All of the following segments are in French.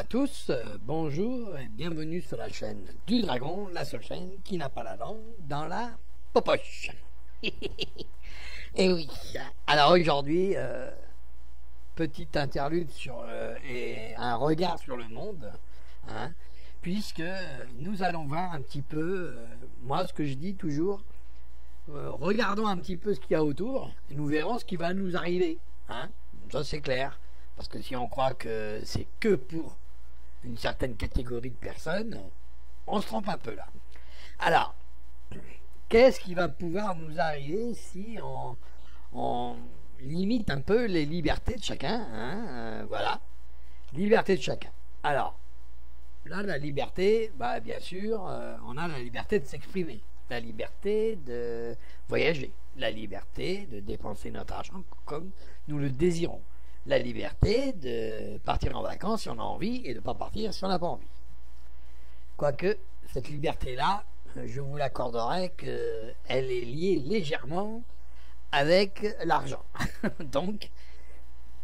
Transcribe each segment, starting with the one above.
à tous, bonjour et bienvenue sur la chaîne du Dragon, la seule chaîne qui n'a pas la langue dans la popoche. Et oui, alors aujourd'hui, petite interlude sur et un regard sur le monde, hein, puisque nous allons voir un petit peu, moi ce que je dis toujours, regardons un petit peu ce qu'il y a autour et nous verrons ce qui va nous arriver, hein, ça c'est clair. Parce que si on croit que c'est que pour une certaine catégorie de personnes, on se trompe un peu là. Alors, qu'est-ce qui va pouvoir nous arriver si on limite un peu les libertés de chacun, hein, voilà, liberté de chacun. Alors, là, la liberté, bah, bien sûr, on a la liberté de s'exprimer, la liberté de voyager, la liberté de dépenser notre argent comme nous le désirons, la liberté de partir en vacances si on a envie et de ne pas partir si on n'a pas envie. Quoique, cette liberté-là, je vous l'accorderai qu'elle est liée légèrement avec l'argent. Donc,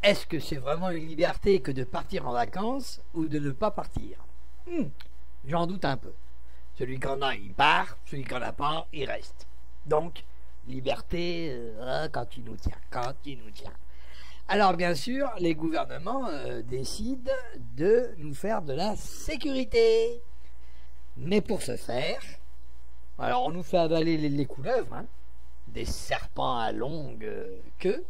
est-ce que c'est vraiment une liberté que de partir en vacances ou de ne pas partir? J'en doute un peu. Celui qui en a, il part. Celui qui n'en a pas, il reste. Donc, liberté, quand il nous tient, quand il nous tient. Alors bien sûr, les gouvernements décident de nous faire de la sécurité. Mais pour ce faire, alors on nous fait avaler les couleuvres, hein, des serpents à longue queue,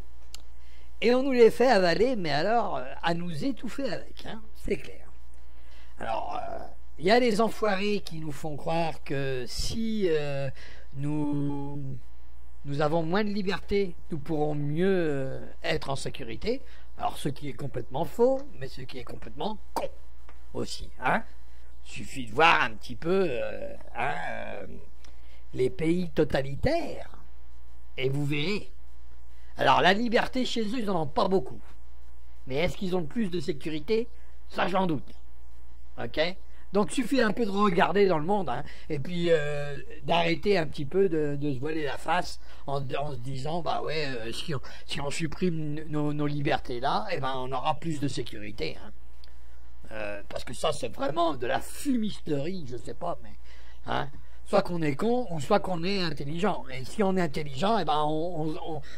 et on nous les fait avaler, mais alors à nous étouffer avec, hein, c'est clair. Alors, il y a des enfoirés qui nous font croire que si nous avons moins de liberté, nous pourrons mieux être en sécurité. Alors, ce qui est complètement faux, mais ce qui est complètement con aussi. Hein. Suffit de voir un petit peu les pays totalitaires et vous verrez. Alors, la liberté chez eux, ils n'en ont pas beaucoup. Mais est-ce qu'ils ont plus de sécurité? Ça, j'en doute. Ok? Donc, suffit un peu de regarder dans le monde, hein, et puis d'arrêter un petit peu de se voiler la face en se disant, bah ouais, si on supprime nos libertés là, eh ben on aura plus de sécurité. Hein. Parce que ça, c'est vraiment de la fumisterie, je sais pas, mais hein, soit qu'on est con, soit qu'on est intelligent. Et si on est intelligent, eh ben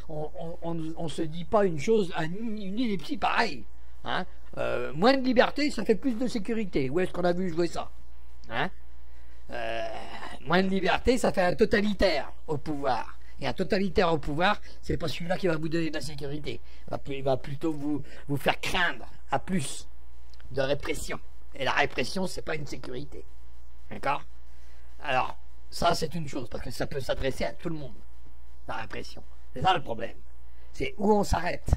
on se dit pas une chose, une ellipsie pareille. Hein. Moins de liberté, ça fait plus de sécurité. Où est-ce qu'on a vu jouer ça? Hein? Moins de liberté, ça fait un totalitaire au pouvoir. Et un totalitaire au pouvoir, c'est pas celui-là qui va vous donner de la sécurité. Il va plutôt vous faire craindre à plus de répression. Et la répression, c'est pas une sécurité. D'accord? Alors, ça c'est une chose, parce que ça peut s'adresser à tout le monde, la répression. C'est ça le problème. C'est où on s'arrête.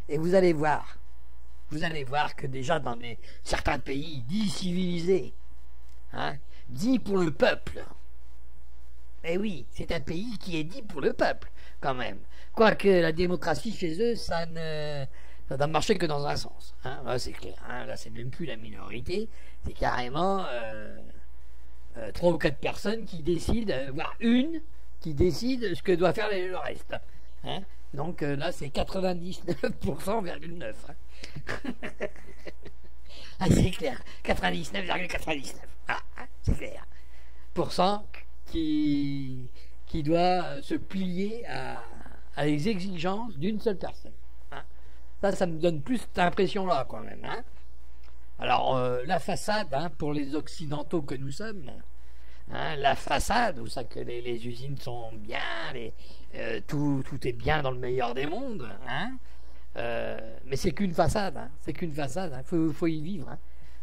Et vous allez voir que déjà dans certains pays dits civilisés, hein, dit pour le peuple, et oui, c'est un pays qui est dit pour le peuple, quand même. Quoique la démocratie chez eux, ça doit marcher que dans un sens. Hein, là, c'est clair. Hein, là, c'est même plus la minorité, c'est carrément 3 ou 4 personnes qui décident, voire une, qui décide ce que doit faire le reste. Hein. Donc là, c'est 99,9%. Hein. Ah, c'est clair, 99,99. Ah, c'est clair. Pourcent qui doit se plier à les exigences d'une seule personne. Hein. Ça me donne plus cette impression-là, quand même. Hein. Alors, la façade, hein, pour les occidentaux que nous sommes, hein, la façade, où ça que les usines sont bien, tout est bien dans le meilleur des mondes, hein. Mais c'est qu'une façade, hein. C'est qu'une façade, hein. Faut y vivre. Hein.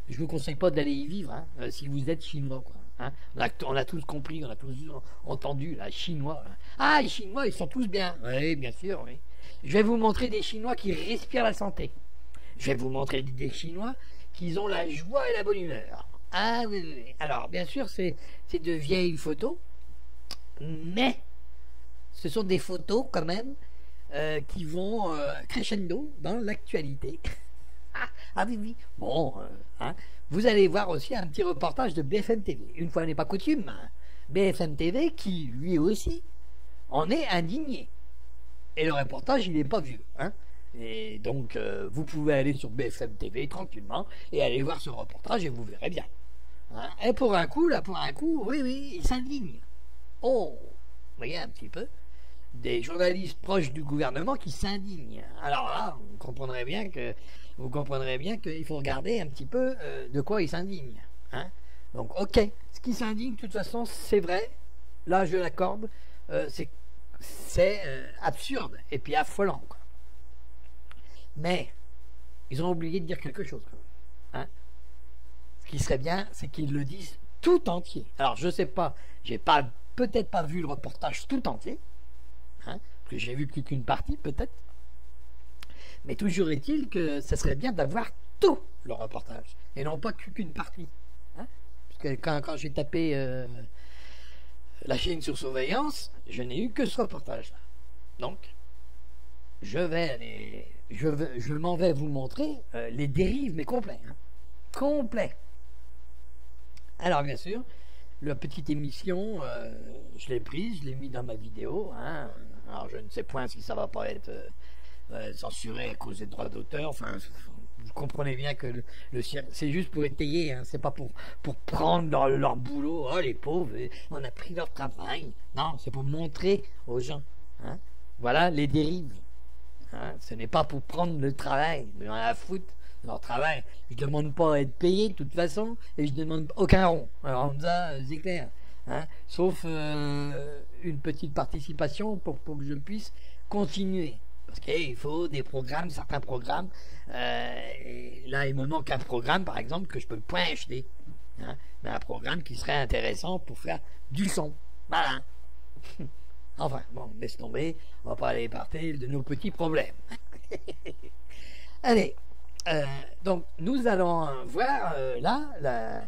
Je vous conseille pas d'aller y vivre, hein, si vous êtes chinois, quoi. Hein. On a tous compris, on a tous entendu, là, chinois. Là. Ah, les Chinois, ils sont tous bien. Oui, bien sûr, oui. Je vais vous montrer des Chinois qui respirent la santé. Je vais vous montrer des Chinois qui ont la joie et la bonne humeur. Ah oui, oui. Alors, bien sûr, c'est de vieilles photos, mais ce sont des photos quand même qui vont crescendo dans l'actualité. Ah oui, oui. Bon, hein. Vous allez voir aussi un petit reportage de BFM TV. Une fois n'est pas coutume, BFM TV qui, lui aussi, en est indigné. Et le reportage, il n'est pas vieux. Hein. Et donc, vous pouvez aller sur BFM TV tranquillement et aller voir ce reportage et vous verrez bien. Hein. Et pour un coup, oui, oui, il s'indigne. Oh, vous voyez un petit peu des journalistes proches du gouvernement qui s'indignent. Alors là, vous comprendrez bien qu'il faut regarder un petit peu de quoi ils s'indignent. Hein. Donc, ok, ce qui s'indigne, de toute façon, c'est vrai. Là, je l'accorde. C'est absurde et puis affolant, quoi. Mais ils ont oublié de dire quelque chose, quand même. Hein. Ce qui serait bien, c'est qu'ils le disent tout entier. Alors, je sais pas, j'ai peut-être pas vu le reportage tout entier, hein, parce que j'ai vu qu'une partie, peut-être. Mais toujours est-il que ça serait bien d'avoir tout le reportage, et non pas qu'une partie. Hein, parce que quand j'ai tapé la chaîne sur surveillance, je n'ai eu que ce reportage-là. Donc, je m'en vais vous montrer les dérives, mais complets. Hein. Complets. Alors, bien sûr, la petite émission, je l'ai prise, je l'ai mis dans ma vidéo. Hein. Alors, je ne sais point si ça va pas être censuré à cause des droits d'auteur. Enfin, vous comprenez bien que c'est juste pour étayer, hein. C'est pas pour prendre leur boulot. Oh, les pauvres, on a pris leur travail. Non, c'est pour montrer aux gens. Hein. Voilà les dérives. Hein, ce n'est pas pour prendre le travail, mais on a à foutre leur travail. Je ne demande pas à être payé de toute façon, et je ne demande aucun rond. Alors ça, c'est clair. Hein, sauf une petite participation pour que je puisse continuer. Parce qu'il faut des programmes, certains programmes. Et là, il me manque un programme, par exemple, que je ne peux point acheter. Hein, mais un programme qui serait intéressant pour faire du son. Voilà. Enfin, bon, laisse tomber, on va pas aller parler de nos petits problèmes. Allez, donc nous allons voir là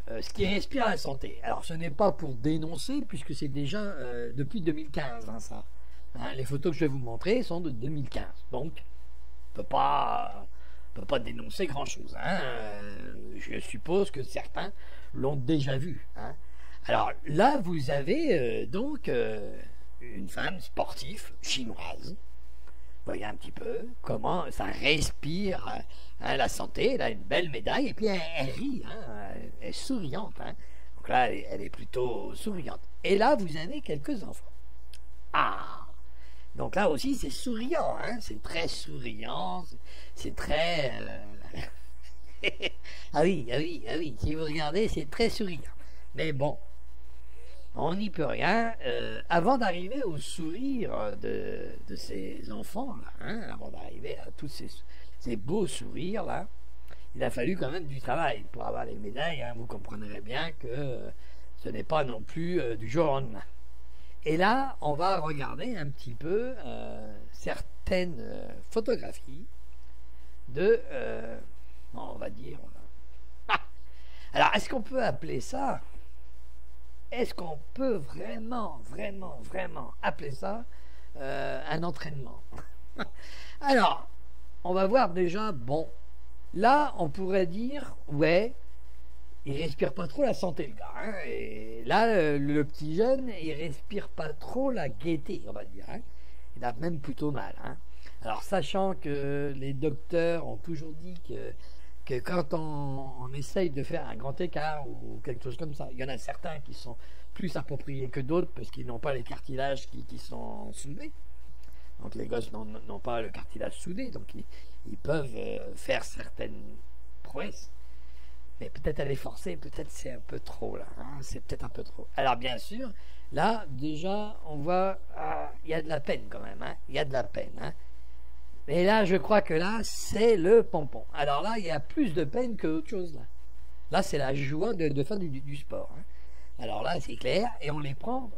ce qui respire la santé. Alors ce n'est pas pour dénoncer, puisque c'est déjà depuis 2015, hein, ça. Hein, les photos que je vais vous montrer sont de 2015, donc on peut pas dénoncer grand-chose. Hein. Je suppose que certains l'ont déjà vu. Hein. Alors là, vous avez donc une femme sportive chinoise. Vous voyez un petit peu comment ça respire hein, la santé. Elle a une belle médaille et puis elle rit, hein, elle est souriante. Hein. Donc là, elle est plutôt souriante. Et là, vous avez quelques enfants. Ah, donc là aussi, c'est souriant. Hein, c'est très souriant. C'est très... ah oui. Si vous regardez, c'est très souriant. Mais bon, on n'y peut rien. Avant d'arriver au sourire de ces enfants-là, hein, avant d'arriver à tous ces beaux sourires-là, il a fallu quand même du travail pour avoir les médailles. Hein, vous comprendrez bien que ce n'est pas non plus du jour au lendemain. Et là, on va regarder un petit peu certaines photographies de, on va dire... Alors, est-ce qu'on peut appeler ça... Est-ce qu'on peut vraiment appeler ça un entraînement? Alors, on va voir déjà, bon, là, on pourrait dire, ouais, il respire pas trop la santé, le gars. Hein, et là, le petit jeune, il respire pas trop la gaieté, on va dire. Hein, il a même plutôt mal. Hein. Alors, sachant que les docteurs ont toujours dit que quand on essaye de faire un grand écart ou quelque chose comme ça, il y en a certains qui sont plus appropriés que d'autres parce qu'ils n'ont pas les cartilages qui sont soudés. Donc les gosses n'ont pas le cartilage soudé, donc ils peuvent faire certaines prouesses. Mais peut-être aller forcer, peut-être c'est un peu trop là. Hein, c'est peut-être un peu trop. Alors bien sûr, là déjà on voit, il y a de la peine quand même. Hein, il y a de la peine. Hein. Mais là, je crois que là, c'est le pompon. Alors là, il y a plus de peine que autre chose là. Là, c'est la joie de faire du sport. Hein. Alors là, c'est clair, et on les prend,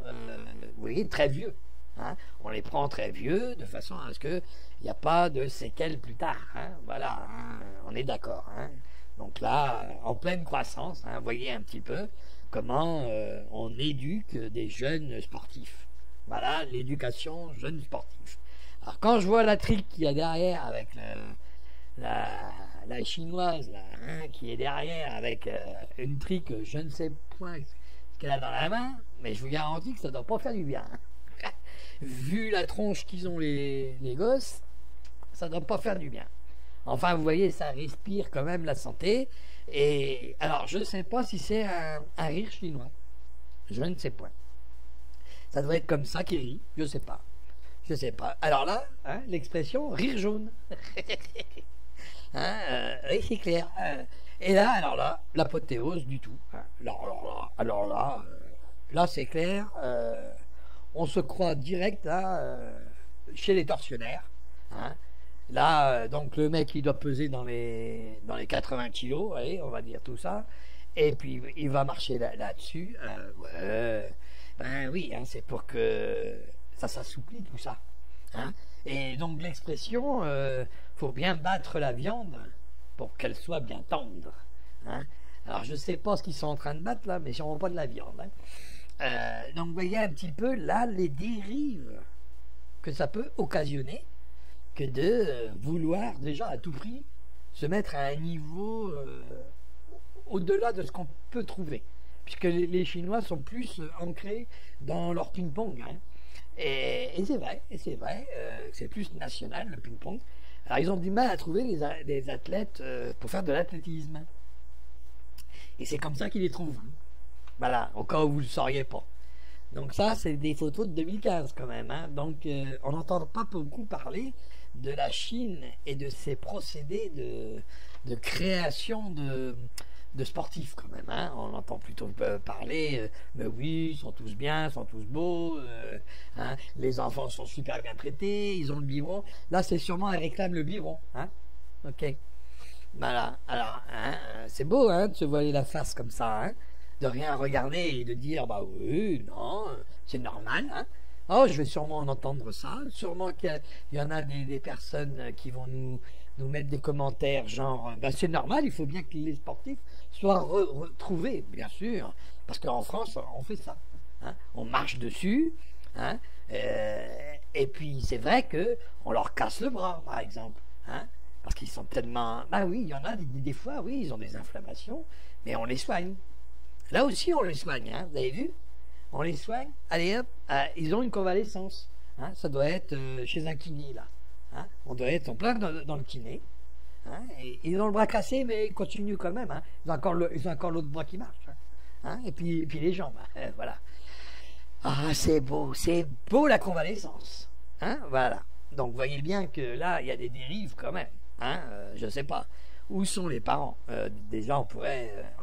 vous voyez, très vieux. Hein. On les prend très vieux, de façon à ce qu'il n'y a pas de séquelles plus tard. Hein. Voilà, hein. On est d'accord. Hein. Donc là, en pleine croissance, hein, voyez un petit peu comment on éduque des jeunes sportifs. Voilà, l'éducation jeunes sportifs. Alors quand je vois la trique qu'il y a derrière avec la chinoise là, hein, qui est derrière avec une trique, je ne sais point ce qu'elle a dans la main, mais je vous garantis que ça ne doit pas faire du bien. Hein. Vu la tronche qu'ils ont les gosses, ça doit pas faire du bien. Enfin, vous voyez, ça respire quand même la santé. Et alors, je ne sais pas si c'est un rire chinois. Je ne sais pas. Ça doit être comme ça qu'il rit. Je ne sais pas. Je sais pas. Alors là, hein, l'expression rire jaune. Hein, oui, c'est clair. Et là, alors là, l'apothéose du tout. Hein. Alors là, là c'est clair. On se croit direct là, chez les tortionnaires. Hein. Là, donc le mec il doit peser dans les 80 kilos, allez, on va dire tout ça, et puis il va marcher là-dessus. Ouais, ben oui, hein, c'est pour que ça s'assouplit tout ça. Hein. Et donc l'expression, faut bien battre la viande pour qu'elle soit bien tendre. Hein. Alors je sais pas ce qu'ils sont en train de battre là, mais sûrement pas de la viande. Hein. Donc vous voyez un petit peu là les dérives que ça peut occasionner, que de vouloir déjà à tout prix se mettre à un niveau au-delà de ce qu'on peut trouver, puisque les Chinois sont plus ancrés dans leur ping-pong. Hein. Et c'est vrai, c'est plus national le ping-pong. Alors ils ont du mal à trouver des athlètes pour faire de l'athlétisme. Et c'est comme ça qu'ils les trouvent. Hein. Voilà, au cas où vous ne le sauriez pas. Donc ça, c'est des photos de 2015 quand même. Hein. Donc on n'entend pas beaucoup parler de la Chine et de ses procédés de création de sportifs quand même. Hein. On entend plutôt parler, mais oui, ils sont tous bien, ils sont tous beaux, hein. Les enfants sont super bien traités, ils ont le biberon. Là, c'est sûrement elle réclame le biberon. Hein. Ok. Voilà. Alors, hein, c'est beau hein, de se voiler la face comme ça. Hein. De rien regarder et de dire bah oui, non, c'est normal. Hein. Oh, je vais sûrement en entendre ça. Sûrement qu'il y en a des personnes qui vont nous mettre des commentaires genre bah, c'est normal, il faut bien que les sportifs soient retrouvés, bien sûr. Parce qu'en France, on fait ça. Hein. On marche dessus. Hein. Et puis c'est vrai que on leur casse le bras, par exemple. Hein. Parce qu'ils sont tellement. Bah oui, il y en a des fois, oui, ils ont des inflammations, mais on les soigne. Là aussi, on les soigne, hein, vous avez vu? On les soigne. Allez hop, ils ont une convalescence. Hein, ça doit être chez un kiné, là. Hein, on doit être en plein dans le kiné. Hein, et ils ont le bras cassé, mais ils continuent quand même. Hein. Ils ont encore l'autre bras qui marche. Hein, et puis les jambes. Voilà. Ah, c'est beau la convalescence. Hein, voilà. Donc, vous voyez bien que là, il y a des dérives quand même. Hein, je ne sais pas. Où sont les parents? Déjà, on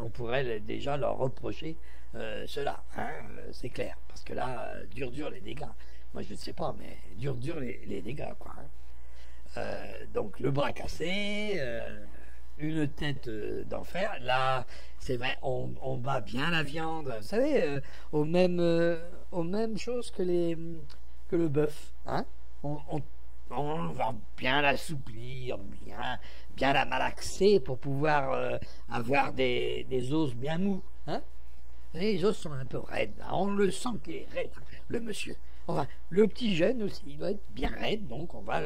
pourrait déjà leur reprocher cela, hein, c'est clair. Parce que là, dur les dégâts. Moi, je ne sais pas, mais dur les dégâts, quoi. Hein. Donc, le bras cassé, une tête d'enfer. Là, c'est vrai, on bat bien la viande. Vous savez, aux mêmes choses que le bœuf. Hein. On va bien l'assouplir, bien la malaxer pour pouvoir avoir des os bien mous. Hein. Les os sont un peu raides. Là. On le sent qu'il est raide, le monsieur. Enfin, le petit jeune aussi, il doit être bien raide, donc on va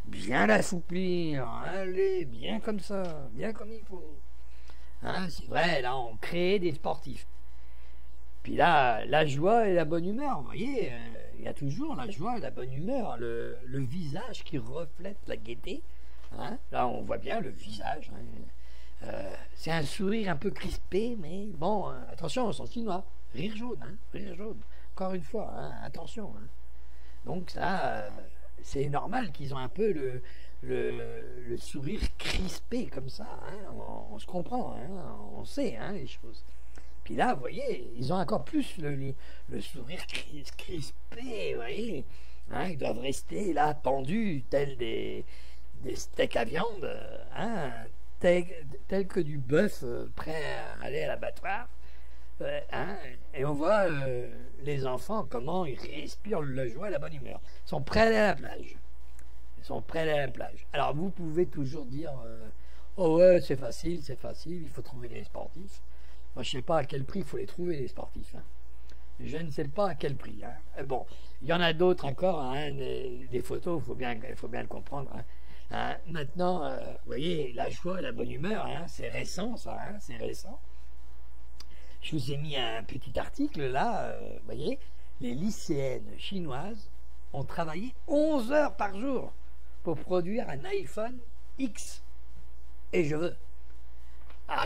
bien l'assouplir. Allez, bien comme ça, bien comme il faut. Hein, c'est vrai, là, on crée des sportifs. Puis là, la joie et la bonne humeur, vous voyez, il y a toujours la joie et la bonne humeur, le visage qui reflète la gaieté. Hein. Là, on voit bien le visage. Hein. C'est un sourire un peu crispé, mais bon, attention, son chinois, rire jaune, hein, rire jaune. Encore une fois, hein, attention. Hein. Donc ça, c'est normal qu'ils ont un peu le sourire crispé comme ça. Hein. On se comprend, hein, on sait hein, les choses. Puis là, vous voyez, ils ont encore plus le sourire crispé, vous voyez. Hein, ils doivent rester là, pendus, tels des steaks à viande, hein, tels que du bœuf prêt à aller à l'abattoir. Hein, et on voit les enfants, comment ils respirent la joie et la bonne humeur. Ils sont prêts à aller à la plage. Ils sont prêts à aller à la plage. Alors vous pouvez toujours dire, oh ouais, c'est facile, il faut trouver des sportifs. Moi, je ne sais pas à quel prix il faut les trouver, les sportifs. Hein. Je ne sais pas à quel prix. Hein. Bon, il y en a d'autres encore, hein, des photos, il faut bien le comprendre. Hein. Hein. Maintenant, vous voyez, la joie et la bonne humeur, hein, c'est récent, ça, hein, c'est récent. Je vous ai mis un petit article, là, vous voyez, les lycéennes chinoises ont travaillé 11 heures par jour pour produire un iPhone X. Et je veux. Ah,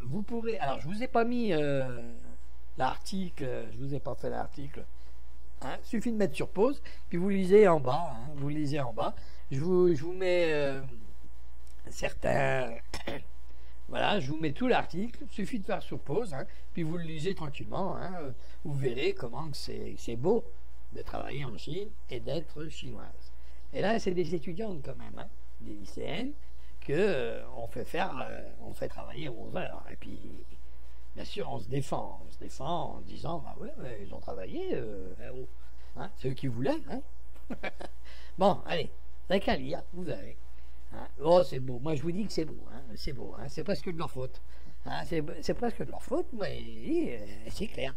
vous pourrez. Alors, je vous ai pas mis l'article, je vous ai pas fait l'article. Hein, suffit de mettre sur pause, puis vous lisez en bas. Hein, vous lisez en bas. Je vous mets certains. Voilà, je vous mets tout l'article. Suffit de faire sur pause, hein, puis vous le lisez tranquillement. Hein, vous verrez comment c'est beau de travailler en Chine et d'être chinoise. Et là, c'est des étudiantes quand même, hein, des lycéennes, que on fait travailler 11 heures. Et puis, bien sûr, on se défend en disant, bah ouais, ils ont travaillé, hein, c'est eux qui voulaient. Hein. Bon, allez, t'as qu'à lire, vous verrez. Hein. Oh, c'est beau. Moi, je vous dis que c'est beau. Hein. C'est beau. Hein. C'est presque de leur faute. Hein. C'est presque de leur faute, mais c'est clair.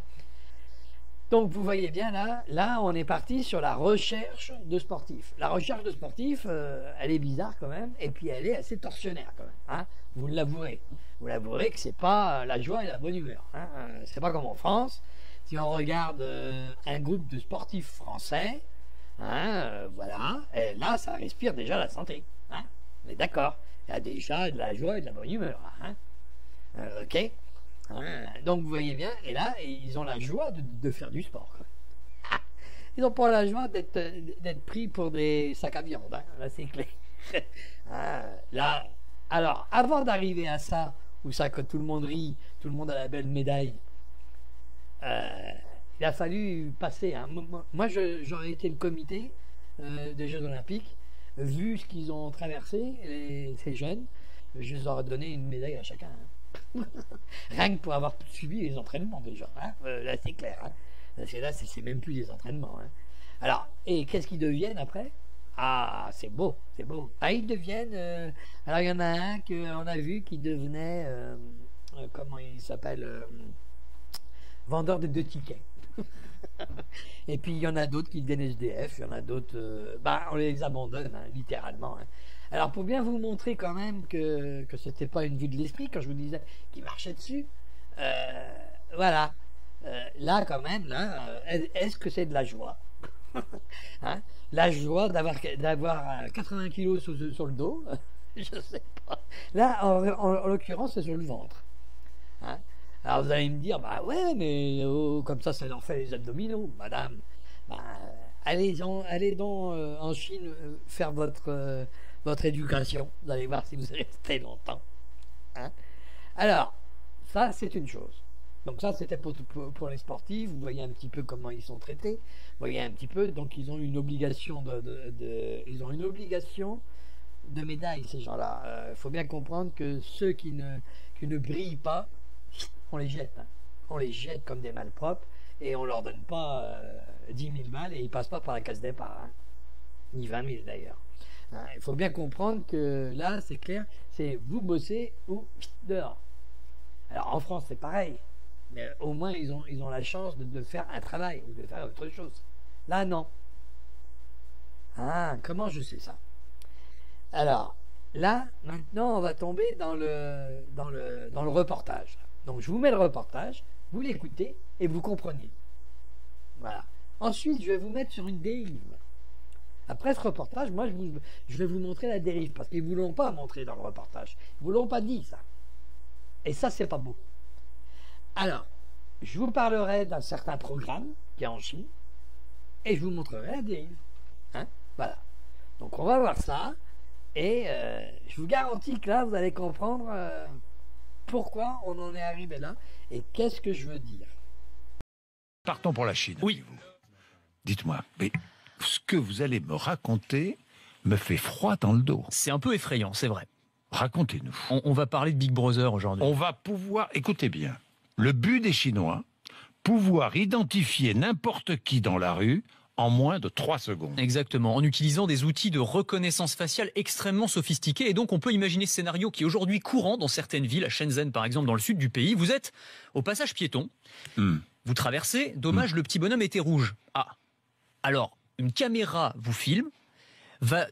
Donc, vous voyez bien, là, on est parti sur la recherche de sportifs. La recherche de sportifs, elle est bizarre quand même, et puis elle est assez torsionnaire quand même. Hein. Vous l'avouerez. Vous l'avouerez que c'est pas la joie et la bonne humeur. Hein. C'est pas comme en France. Si on regarde un groupe de sportifs français, hein, voilà, et là, ça respire déjà la santé. Hein. On est d'accord. Il y a déjà de la joie et de la bonne humeur. Hein. Ok. Donc vous voyez bien, et là, ils ont la joie de faire du sport. Ils n'ont pas la joie d'être pris pour des sacs à viande. Hein. Là, c'est clair. Là, alors, avant d'arriver à ça, où ça que tout le monde rit, tout le monde a la belle médaille, il a fallu passer. Hein. Moi, j'aurais été le comité des Jeux Olympiques, vu ce qu'ils ont traversé, ces jeunes, je leur aurais donné une médaille à chacun. Hein. Rien que pour avoir suivi les entraînements déjà. Hein. Là, c'est clair. Hein. Parce que là, c'est même plus des entraînements. Hein. Alors, et qu'est-ce qu'ils deviennent après? Ah, c'est beau, c'est beau. Ah, ils deviennent. Alors, il y en a un qu'on a vu qui devenait. Comment il s'appelle vendeur de 2 tickets. Et puis, il y en a d'autres qui deviennent SDF. Il y en a d'autres. On les abandonne, hein, littéralement. Hein. Alors, pour bien vous montrer quand même que c'était pas une vue de l'esprit, quand je vous disais qu'il marchait dessus, voilà. Là, quand même, là, est-ce que c'est de la joie? Hein? La joie d'avoir 80 kilos sur le dos, je sais pas. Là, en l'occurrence, c'est sur le ventre. Hein? Alors, vous allez me dire, bah ouais, mais comme ça leur fait les abdominaux, madame. Allez donc en Chine faire votre éducation. Vous allez voir si vous allez rester longtemps. Hein. Alors, ça, c'est une chose. Donc ça, c'était pour les sportifs. Vous voyez un petit peu comment ils sont traités. Vous voyez un petit peu. Donc, ils ont une obligation ils ont une obligation de médaille, ces gens-là. Il faut bien comprendre que ceux qui ne brillent pas, on les jette. Hein. On les jette comme des malpropres et on leur donne pas 10 000 balles et ils passent pas par la case départ. Hein. Ni 20 000 d'ailleurs. Il faut bien comprendre que là, c'est clair, c'est vous bossez ou dehors. Alors en France, c'est pareil. Mais au moins, ils ont la chance de faire un travail ou de faire autre chose. Là, non. Comment je sais ça? Alors, là, maintenant, on va tomber dans le reportage. Donc, je vous mets le reportage, vous l'écoutez et vous comprenez. Voilà. Ensuite, je vais vous mettre sur une dérive. Après ce reportage, moi, je vais vous montrer la dérive, parce qu'ils ne vous l'ont pas montré dans le reportage. Ils ne vous l'ont pas dit, ça. Et ça, c'est pas beau. Alors, je vous parlerai d'un certain programme qui est en Chine, et je vous montrerai la dérive. Hein? Voilà. Donc, on va voir ça, et je vous garantis que là, vous allez comprendre pourquoi on en est arrivé là, et qu'est-ce que je veux dire. Partons pour la Chine. Oui. Dites-moi, mais ce que vous allez me raconter me fait froid dans le dos. C'est un peu effrayant, c'est vrai. Racontez-nous. On va parler de Big Brother aujourd'hui. On va pouvoir, écoutez bien, le but des Chinois, pouvoir identifier n'importe qui dans la rue en moins de 3 secondes. Exactement, en utilisant des outils de reconnaissance faciale extrêmement sophistiqués. Et donc on peut imaginer ce scénario qui est aujourd'hui courant dans certaines villes, à Shenzhen par exemple, dans le sud du pays. Vous êtes au passage piéton, vous traversez, dommage, le petit bonhomme était rouge. Ah, alors une caméra vous filme, va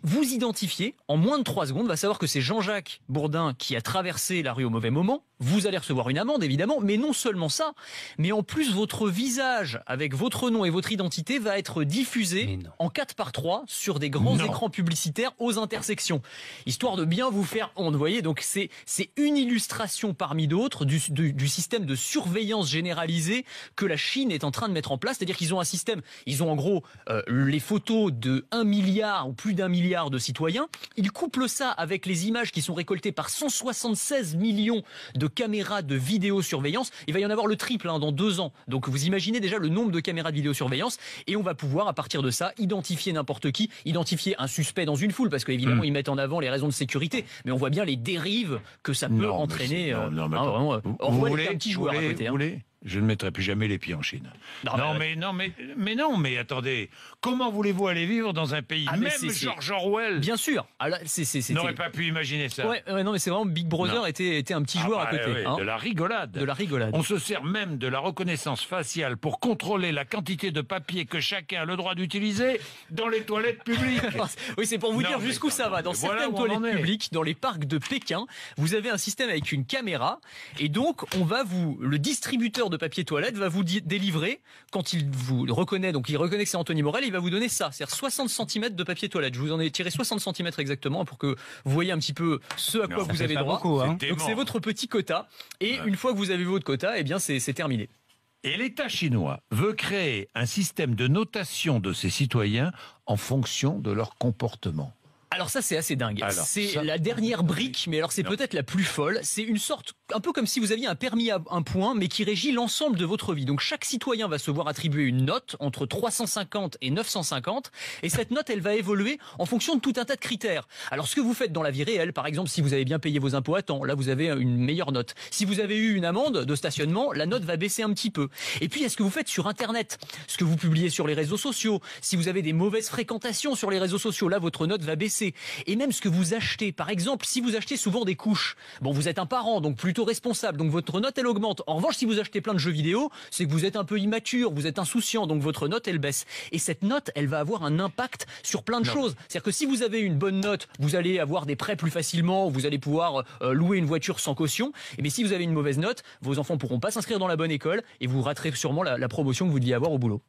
vous identifier en moins de 3 secondes, va savoir que c'est Jean-Jacques Bourdin qui a traversé la rue au mauvais moment. Vous allez recevoir une amende, évidemment, mais non seulement ça, mais en plus, votre visage avec votre nom et votre identité va être diffusé en 4x3 sur des grands écrans publicitaires aux intersections, histoire de bien vous faire honte. Vous voyez, donc c'est une illustration parmi d'autres du système de surveillance généralisée que la Chine est en train de mettre en place. C'est-à-dire qu'ils ont un système, ils ont en gros les photos de 1 milliard ou plus d'1 milliard de citoyens. Ils couplent ça avec les images qui sont récoltées par 176 millions de caméras de vidéosurveillance. Il va y en avoir le triple dans 2 ans. Donc vous imaginez déjà le nombre de caméras de vidéosurveillance, et on va pouvoir à partir de ça identifier n'importe qui, identifier un suspect dans une foule, parce qu'évidemment ils mettent en avant les raisons de sécurité, mais on voit bien les dérives que ça peut entraîner. Vous voulez un petit joueur à côté. Je ne mettrai plus jamais les pieds en Chine. Mais attendez, comment voulez-vous aller vivre dans un pays, même George Orwell Bien sûr. n'aurait pas pu imaginer ça. Non, mais c'est vraiment Big Brother était un petit joueur à côté. De la rigolade. De la rigolade. On se sert même de la reconnaissance faciale pour contrôler la quantité de papier que chacun a le droit d'utiliser dans les toilettes publiques. Oui, c'est pour vous dire jusqu'où ça va. Dans certaines toilettes publiques, dans les parcs de Pékin, vous avez un système avec une caméra, et donc le distributeur de papier toilette va vous délivrer, quand il vous reconnaît, donc il reconnaît que c'est Anthony Morel, il va vous donner ça, c'est-à-dire 60 cm de papier toilette. Je vous en ai tiré 60 cm exactement pour que vous voyez un petit peu ce à quoi vous avez droit. Beaucoup, Donc c'est votre petit quota, et une fois que vous avez votre quota, eh bien c'est terminé. Et l'État chinois veut créer un système de notation de ses citoyens en fonction de leur comportement. Alors ça, c'est assez dingue. C'est la dernière brique, mais alors c'est peut-être la plus folle. C'est une sorte, un peu comme si vous aviez un permis à un point, mais qui régit l'ensemble de votre vie. Donc chaque citoyen va se voir attribuer une note entre 350 et 950, et cette note, elle va évoluer en fonction de tout un tas de critères. Alors ce que vous faites dans la vie réelle, par exemple, si vous avez bien payé vos impôts à temps, là vous avez une meilleure note. Si vous avez eu une amende de stationnement, la note va baisser un petit peu. Et puis, est-ce que vous faites sur Internet, ce que vous publiez sur les réseaux sociaux, si vous avez des mauvaises fréquentations sur les réseaux sociaux, là votre note va baisser. Et même ce que vous achetez, par exemple, si vous achetez souvent des couches, bon, vous êtes un parent, donc plutôt responsable, donc votre note, elle augmente. En revanche, si vous achetez plein de jeux vidéo, c'est que vous êtes un peu immature, vous êtes insouciant, donc votre note, elle baisse. Et cette note, elle va avoir un impact sur plein de choses. C'est-à-dire que si vous avez une bonne note, vous allez avoir des prêts plus facilement, vous allez pouvoir louer une voiture sans caution. Et bien si vous avez une mauvaise note, vos enfants pourront pas s'inscrire dans la bonne école, et vous raterez sûrement la promotion que vous deviez avoir au boulot.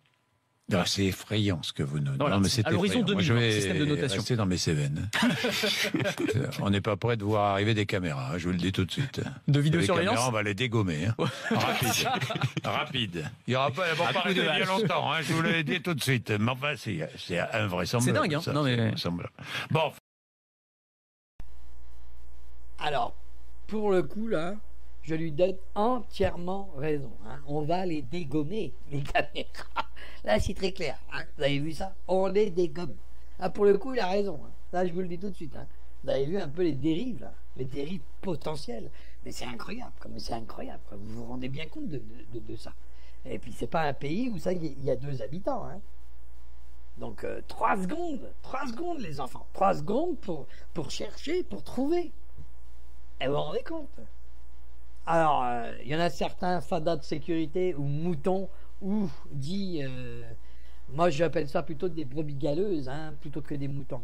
Non, c'est effrayant ce que vous nous dites. Voilà, à l'horizon 2000, je vais système de notation. Rester dans mes Cévennes. On n'est pas prêt de voir arriver des caméras, je vous le dis tout de suite. De vidéosurveillance. Les caméras, on va les dégommer. Rapide. Il ne va pas rester bien longtemps, je vous le dis tout de suite. Mais enfin, c'est invraisemblable. C'est dingue, ça, non, mais... Bon. Alors, pour le coup, là, je lui donne entièrement raison. On va les dégommer, les caméras. Là, c'est très clair. Vous avez vu ça? On les dégomme. Pour le coup, il a raison. Là, je vous le dis tout de suite. Vous avez vu un peu les dérives, là, les dérives potentielles. Mais c'est incroyable. Vous vous rendez bien compte de ça. Et puis, c'est pas un pays où ça, il y a 2 habitants. Donc, 3 secondes, les enfants. 3 secondes pour chercher, pour trouver. Et vous vous rendez compte? Alors, il y en a certains fadas de sécurité ou moutons ou dit, moi j'appelle ça plutôt des brebis galeuses, plutôt que des moutons.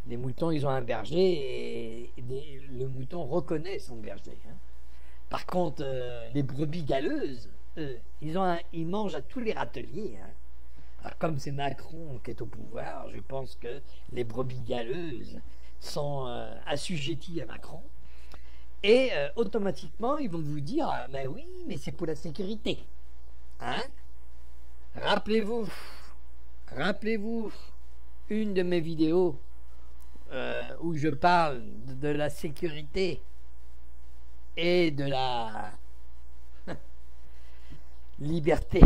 Les moutons, ils ont un berger et le mouton reconnaît son berger. Par contre, les brebis galeuses, ils mangent à tous les râteliers. Alors, comme c'est Macron qui est au pouvoir, je pense que les brebis galeuses sont assujetties à Macron. Et automatiquement, ils vont vous dire, mais oui, mais c'est pour la sécurité. Rappelez-vous une de mes vidéos où je parle de la sécurité et de la liberté.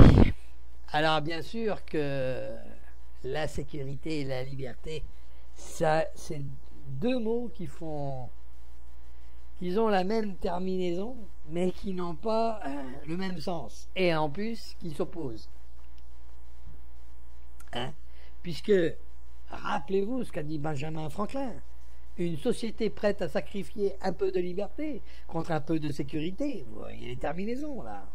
Alors bien sûr que la sécurité et la liberté, ça, c'est 2 mots qui ont la même terminaison, mais qui n'ont pas le même sens, et en plus qui s'opposent. Puisque, rappelez-vous ce qu'a dit Benjamin Franklin, une société prête à sacrifier un peu de liberté contre un peu de sécurité, vous voyez les terminaisons là,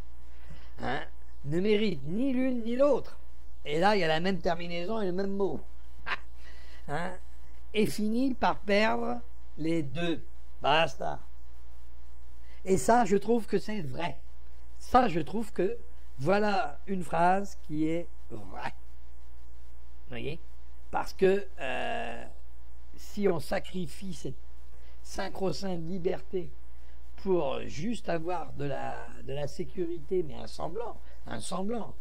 ne mérite ni l'une ni l'autre. Et là, il y a la même terminaison et le même mot. hein, et finit par perdre les deux. Basta. Et ça, je trouve que c'est vrai. Ça, je trouve que voilà une phrase qui est vraie. Vous voyez? Parce que si on sacrifie cette sacro-sainte liberté pour juste avoir de la sécurité, mais un semblant,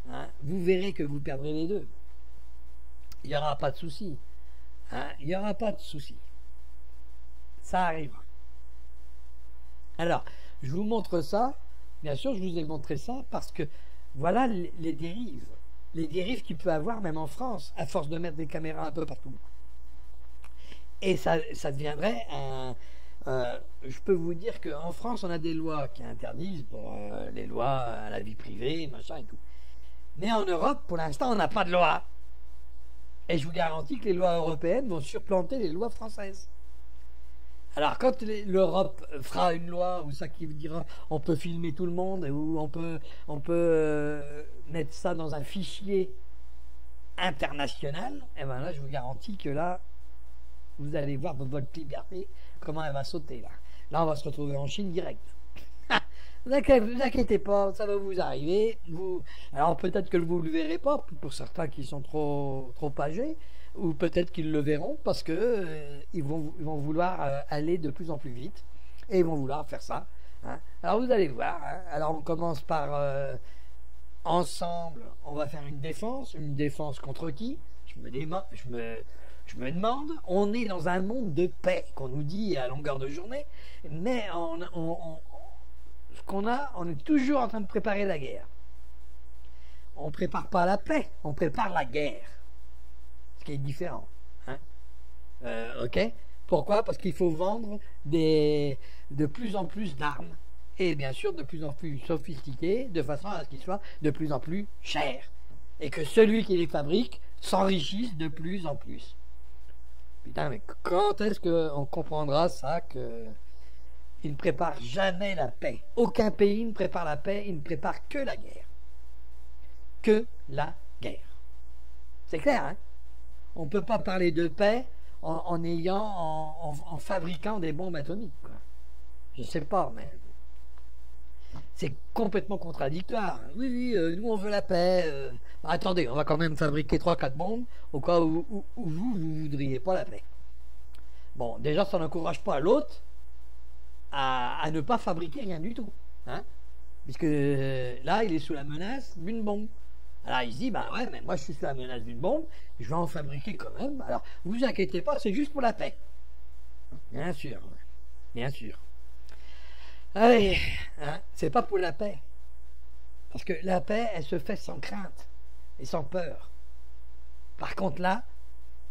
hein, vous verrez que vous perdrez les deux. Il n'y aura pas de souci. Hein, il n'y aura pas de souci. Ça arrivera. Alors, je vous montre ça. Bien sûr, je vous ai montré ça parce que voilà les dérives. Les dérives qu'il peut avoir même en France, à force de mettre des caméras un peu partout. Et ça deviendrait un... je peux vous dire qu'en France, on a des lois qui interdisent pour les lois à la vie privée, machin et tout. Mais en Europe, pour l'instant, on n'a pas de loi. Et je vous garantis que les lois européennes vont supplanter les lois françaises. Alors, quand l'Europe fera une loi où ça qui vous dira on peut filmer tout le monde, ou on peut mettre ça dans un fichier international, et bien là, je vous garantis que là, vous allez voir votre liberté, comment elle va sauter là. Là, on va se retrouver en Chine direct. Vous inquiétez pas, ça va vous arriver. Alors peut-être que vous ne le verrez pas, pour certains qui sont trop âgés, ou peut-être qu'ils le verront parce que ils vont vouloir aller de plus en plus vite et ils vont vouloir faire ça. Hein. Alors vous allez voir. Hein. Alors on commence par ensemble, on va faire une défense contre qui? Je me demande, on est dans un monde de paix qu'on nous dit à longueur de journée, mais ce qu'on a, on est toujours en train de préparer la guerre. On ne prépare pas la paix, on prépare la guerre. Ce qui est différent. Hein? Ok? Pourquoi? Parce qu'il faut vendre de plus en plus d'armes. Et bien sûr, de plus en plus sophistiquées, de façon à ce qu'ils soient de plus en plus chers. Et que celui qui les fabrique s'enrichisse de plus en plus. Putain, mais quand est-ce qu'on comprendra ça que il ne prépare jamais la paix? Aucun pays ne prépare la paix, il ne prépare que la guerre. Que la guerre. C'est clair, hein? On ne peut pas parler de paix en fabriquant des bombes atomiques, quoi. Je sais pas, mais c'est complètement contradictoire. Oui, nous on veut la paix. Attendez, on va quand même fabriquer 3-4 bombes au cas où vous ne voudriez pas la paix. Bon, déjà ça n'encourage pas l'autre à ne pas fabriquer rien du tout. Hein, puisque là, il est sous la menace d'une bombe. Alors il se dit, bah ouais, mais moi je suis sous la menace d'une bombe, je vais en fabriquer quand même. Alors, vous inquiétez pas, c'est juste pour la paix. Bien sûr, bien sûr. Allez, hein, c'est pas pour la paix. Parce que la paix, elle se fait sans crainte et sans peur. Par contre là,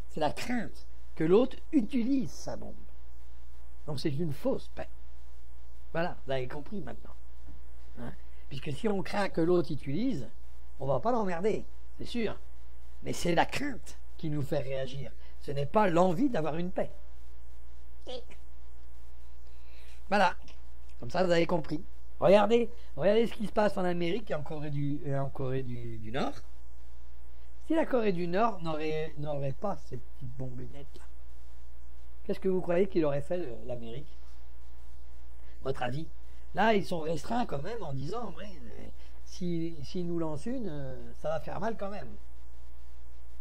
c'est la crainte que l'autre utilise sa bombe. Donc c'est une fausse paix. Voilà, vous avez compris maintenant. Hein? Puisque si on craint que l'autre utilise, on va pas l'emmerder, c'est sûr. Mais c'est la crainte qui nous fait réagir. Ce n'est pas l'envie d'avoir une paix. Voilà. Comme ça, vous avez compris. Regardez ce qui se passe en Amérique et en Corée du Nord. Si la Corée du Nord n'aurait pas ces petites bombenettes-là, qu'est-ce que vous croyez qu'il aurait fait l'Amérique? Votre avis? Là, ils sont restreints quand même en disant, ouais, s'ils nous lancent une, ça va faire mal quand même.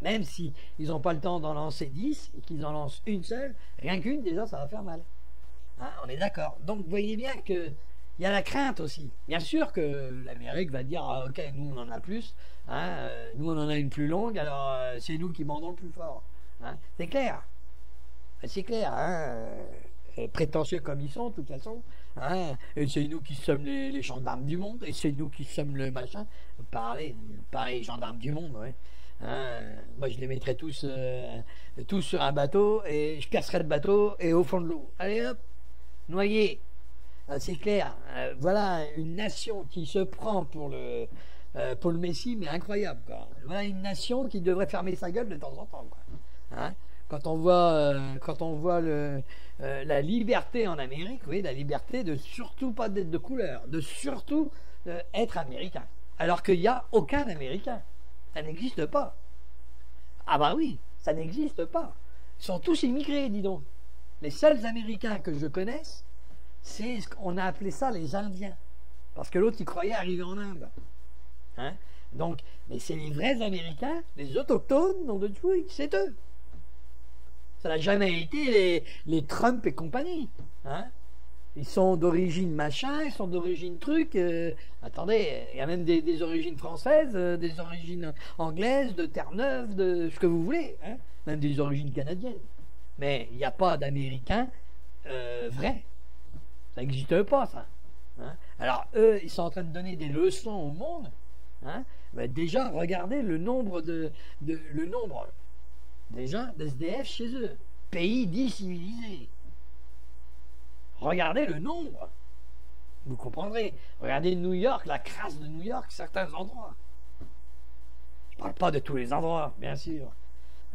Même si ils n'ont pas le temps d'en lancer 10 et qu'ils en lancent une seule, rien qu'une, déjà, ça va faire mal. Hein, on est d'accord. Donc, vous voyez bien qu'il y a la crainte aussi. Bien sûr que l'Amérique va dire, ah, ok, nous, on en a plus. Hein, nous, on en a une plus longue, alors c'est nous qui bandons le plus fort. Hein, c'est clair. C'est clair. Hein, prétentieux comme ils sont, de toute façon. Hein, et c'est nous qui sommes les gendarmes du monde, et c'est nous qui sommes le machin. Pareil, gendarmes du monde, ouais. Hein, moi, je les mettrais tous sur un bateau, et je percerais le bateau, et au fond de l'eau. Allez hop, noyé. C'est clair. Voilà une nation qui se prend pour le Messie, mais incroyable, quoi. Voilà une nation qui devrait fermer sa gueule de temps en temps, quoi. Hein, quand on voit la liberté en Amérique, oui, la liberté de surtout pas d'être de couleur, de surtout être américain. Alors qu'il n'y a aucun Américain. Ça n'existe pas. Ah bah oui, Ça n'existe pas. Ils sont tous immigrés, dis donc. Les seuls Américains que je connaisse, on a appelé ça les Indiens. Parce que l'autre, il croyait arriver en Inde. Hein? Donc, mais c'est les vrais Américains, les autochtones, nom de Dieu, c'est eux. Ça n'a jamais été les Trump et compagnie. Hein? Ils sont d'origine machin, ils sont d'origine truc. Attendez, il y a même des origines françaises, des origines anglaises, de Terre-Neuve, de ce que vous voulez. Hein? Même des origines canadiennes. Mais il n'y a pas d'Américains vrais. Ça n'existe pas, ça. Hein? Alors, eux, ils sont en train de donner des leçons au monde. Hein? Ben, déjà, regardez le nombre déjà d'SDF chez eux. Pays dit civilisé. Regardez le nombre. Vous comprendrez. Regardez New York, la crasse de New York, certains endroits. Je ne parle pas de tous les endroits, bien sûr.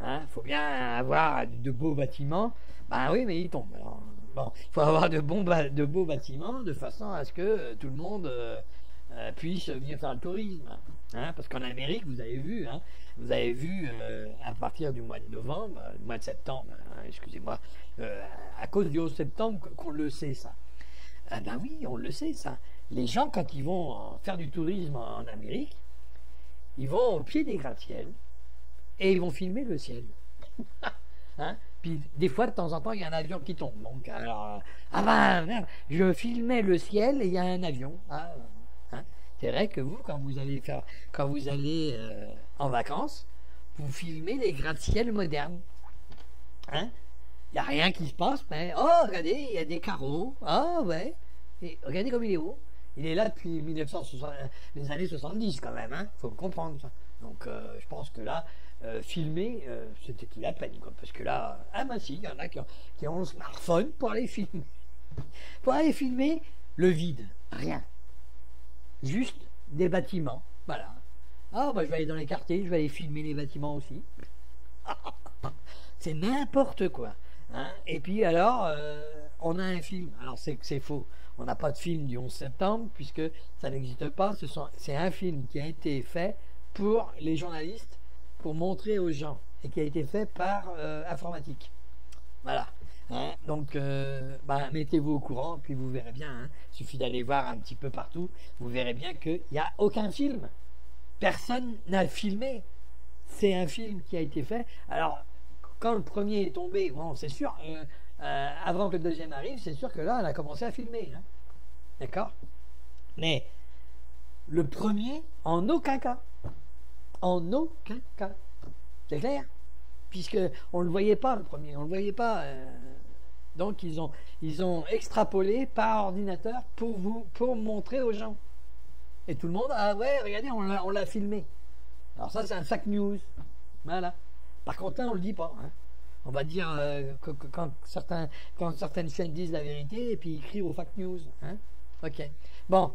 Hein? Faut bien avoir de beaux bâtiments. Ben oui, mais ils tombent. Alors, bon, il faut avoir de beaux bâtiments de façon à ce que tout le monde puisse venir faire le tourisme. Hein? Parce qu'en Amérique, vous avez vu, à partir du mois de novembre, du mois de septembre, hein, excusez-moi, à cause du 11 septembre qu'on le sait, ça. Ah ben oui, on le sait, ça. Les gens, quand ils vont faire du tourisme en Amérique, ils vont au pied des gratte-ciels et ils vont filmer le ciel. Hein? Puis des fois, de temps en temps, il y a un avion qui tombe. Donc, alors, ah ben, merde, je filmais le ciel et il y a un avion. Ah, hein? C'est vrai que vous, quand vous allez en vacances, vous filmez les gratte-ciels modernes. Hein? Il n'y a rien qui se passe, mais oh, regardez, il y a des carreaux. Ah ouais. Et regardez comme il est haut. Il est là depuis 1960, les années 70 quand même. Hein? Faut le comprendre. Ça. Donc je pense que là, filmer, c'était plus la peine. Quoi, parce que là, ah ben si, il y en a qui ont le smartphone pour aller filmer. Pour aller filmer le vide. Rien. Juste des bâtiments. Voilà. Ah bah je vais aller dans les quartiers, je vais aller filmer les bâtiments aussi. C'est n'importe quoi. Hein? Et puis alors, on a un film. Alors c'est faux. On n'a pas de film du 11 septembre puisque ça n'existe pas. C'est un film qui a été fait pour les journalistes, pour montrer aux gens, et qui a été fait par informatique. Voilà. Hein? Donc, mettez-vous au courant, puis vous verrez bien. Hein? Il suffit d'aller voir un petit peu partout. Vous verrez bien qu'il n'y a aucun film. Personne n'a filmé. C'est un film qui a été fait. Alors, quand le premier est tombé, bon, c'est sûr, avant que le deuxième arrive, c'est sûr que là, on a commencé à filmer. Hein? D'accord? Mais le premier, en aucun cas. En aucun cas. C'est clair? Puisque on ne le voyait pas, le premier. On ne le voyait pas. Donc, ils ont extrapolé par ordinateur pour montrer aux gens. Et tout le monde, ah ouais, regardez, on l'a filmé. Alors ça, c'est un fake news. Voilà. Par contre, là, on ne le dit pas. Hein. On va dire quand certaines chaînes disent la vérité et puis ils crient aux fake news. Hein. Ok. Bon.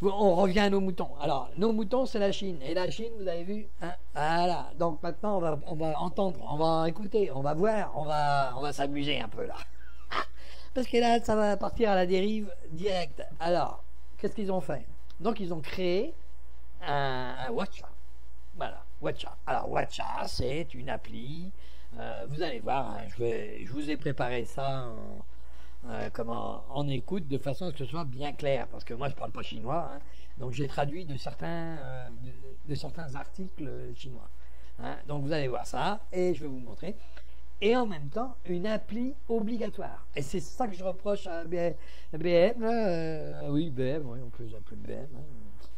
On revient à nos moutons. Alors, nos moutons, c'est la Chine. Et la Chine, vous avez vu, hein. Voilà. Donc maintenant, on va entendre, on va écouter, on va voir, on va s'amuser un peu là. Parce que là, ça va partir à la dérive directe. Alors, qu'est-ce qu'ils ont fait? Donc, ils ont créé un WhatsApp. Voilà, WhatsApp. Alors, WhatsApp, c'est une appli. Vous allez voir, hein, je vous ai préparé ça en écoute de façon à ce que ce soit bien clair. Parce que moi, je ne parle pas chinois. Hein, donc, j'ai traduit de certains articles chinois. Hein, donc, vous allez voir ça et je vais vous montrer. Et en même temps, une appli obligatoire. Et c'est ça que je reproche à BM. Oui, BM, oui, on peut les appeler BM.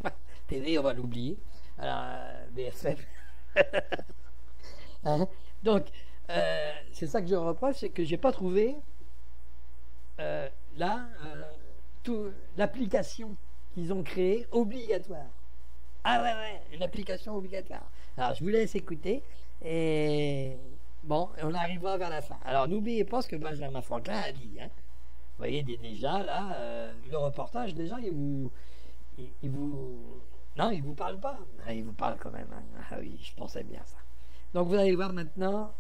Hein. TV, on va l'oublier. Alors, BFM. Hein? Donc, c'est ça que je reproche, c'est que j'ai pas trouvé l'application qu'ils ont créée obligatoire. Ah ouais, une application obligatoire. Alors, je vous laisse écouter et bon, on arrivera vers la fin. Alors, n'oubliez pas ce que Benjamin Franklin a dit. Hein. Vous voyez déjà là, le reportage, déjà, il vous parle pas. Ah, il vous parle quand même. Hein. Ah oui, je pensais bien ça. Donc, vous allez voir maintenant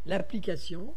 l'application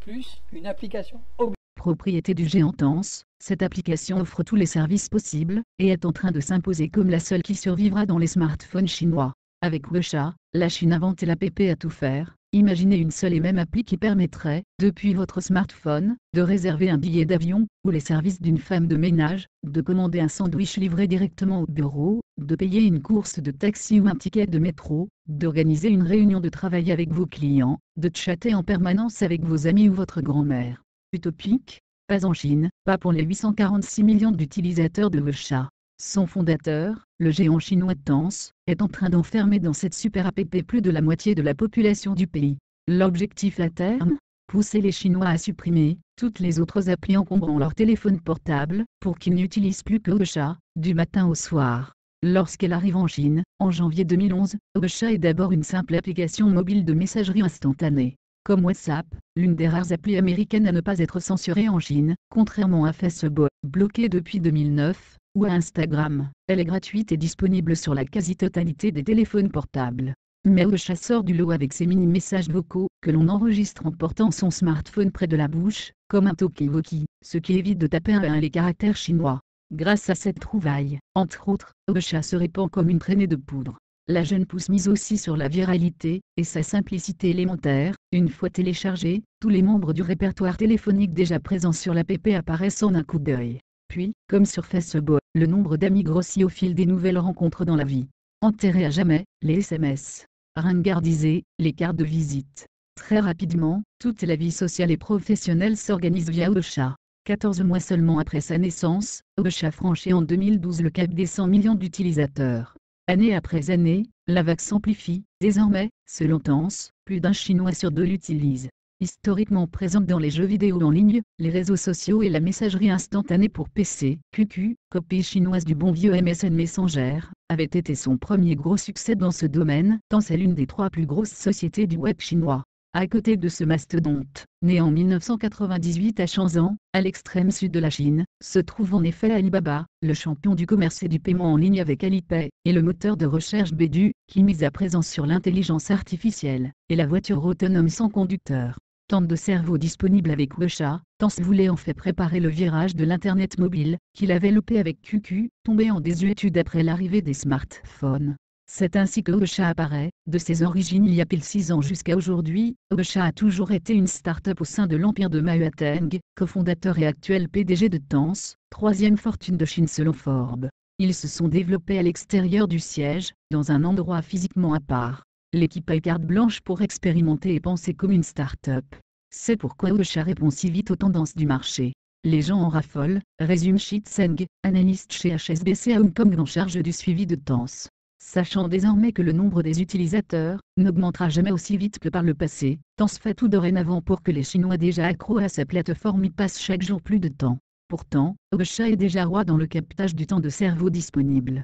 plus une application obligatoire. Propriété du géant Tense, cette application offre tous les services possibles et est en train de s'imposer comme la seule qui survivra dans les smartphones chinois. Avec Wecha, la Chine invente l'app à tout faire. Imaginez une seule et même appli qui permettrait, depuis votre smartphone, de réserver un billet d'avion, ou les services d'une femme de ménage, de commander un sandwich livré directement au bureau, de payer une course de taxi ou un ticket de métro, d'organiser une réunion de travail avec vos clients, de chatter en permanence avec vos amis ou votre grand-mère. Utopique? Pas en Chine, pas pour les 846 millions d'utilisateurs de Wecha. Son fondateur, le géant chinois Tencent, est en train d'enfermer dans cette super app plus de la moitié de la population du pays. L'objectif à terme? Pousser les Chinois à supprimer toutes les autres applis encombrant leur téléphone portable, pour qu'ils n'utilisent plus que Wecha, du matin au soir. Lorsqu'elle arrive en Chine, en janvier 2011, Wecha est d'abord une simple application mobile de messagerie instantanée. Comme WhatsApp, l'une des rares applis américaines à ne pas être censurée en Chine, contrairement à Facebook, bloquée depuis 2009, ou à Instagram. Elle est gratuite et disponible sur la quasi-totalité des téléphones portables. Mais Wecha sort du lot avec ses mini-messages vocaux, que l'on enregistre en portant son smartphone près de la bouche, comme un talkie-walkie, ce qui évite de taper les caractères chinois. Grâce à cette trouvaille, entre autres, Wecha se répand comme une traînée de poudre. La jeune pousse mise aussi sur la viralité, et sa simplicité élémentaire. Une fois téléchargés, tous les membres du répertoire téléphonique déjà présents sur l'app apparaissent en un coup d'œil. Puis, comme sur Facebook, le nombre d'amis grossit au fil des nouvelles rencontres dans la vie. Enterrés à jamais, les SMS. Ringardisés, les cartes de visite. Très rapidement, toute la vie sociale et professionnelle s'organise via Wecha. 14 mois seulement après sa naissance, Wecha franchit en 2012 le cap des 100 millions d'utilisateurs. Année après année, la vague s'amplifie. Désormais, selon Tencent, plus d'un Chinois sur deux l'utilise. Historiquement présente dans les jeux vidéo en ligne, les réseaux sociaux et la messagerie instantanée pour PC, QQ, copie chinoise du bon vieux MSN Messenger, avait été son premier gros succès dans ce domaine, tant c'est l'une des 3 plus grosses sociétés du web chinois. À côté de ce mastodonte, né en 1998 à Shenzhen, à l'extrême sud de la Chine, se trouve en effet Alibaba, le champion du commerce et du paiement en ligne avec Alipay, et le moteur de recherche Baidu, qui mise à présent sur l'intelligence artificielle, et la voiture autonome sans conducteur. Tant de cerveaux disponibles avec Wecha, Tencent voulait en fait préparer le virage de l'Internet mobile, qu'il avait loupé avec QQ, tombé en désuétude après l'arrivée des smartphones. C'est ainsi que Wecha apparaît. De ses origines il y a pile 6 ans jusqu'à aujourd'hui, Wecha a toujours été une start-up au sein de l'empire de Mao Teng, cofondateur et actuel PDG de Tencent, 3e fortune de Chine selon Forbes. Ils se sont développés à l'extérieur du siège, dans un endroit physiquement à part. L'équipe a carte blanche pour expérimenter et penser comme une start-up. C'est pourquoi Wecha répond si vite aux tendances du marché. Les gens en raffolent, résume Shi Tseng, analyste chez HSBC à Hong Kong en charge du suivi de Tencent. Sachant désormais que le nombre des utilisateurs n'augmentera jamais aussi vite que par le passé, Tencent fait tout dorénavant pour que les Chinois déjà accros à sa plateforme y passent chaque jour plus de temps. Pourtant, Wecha est déjà roi dans le captage du temps de cerveau disponible.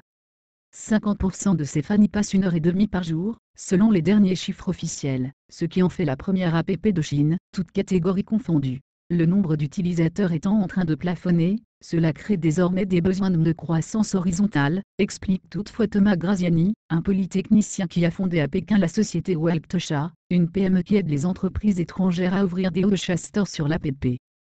50% de ses fans y passent 1h30 par jour, selon les derniers chiffres officiels, ce qui en fait la première app de Chine, toutes catégories confondues. Le nombre d'utilisateurs étant en train de plafonner, cela crée désormais des besoins de croissance horizontale, explique toutefois Thomas Graziani, un polytechnicien qui a fondé à Pékin la société Wecha, une PME qui aide les entreprises étrangères à ouvrir des Wecha Stores sur l'app.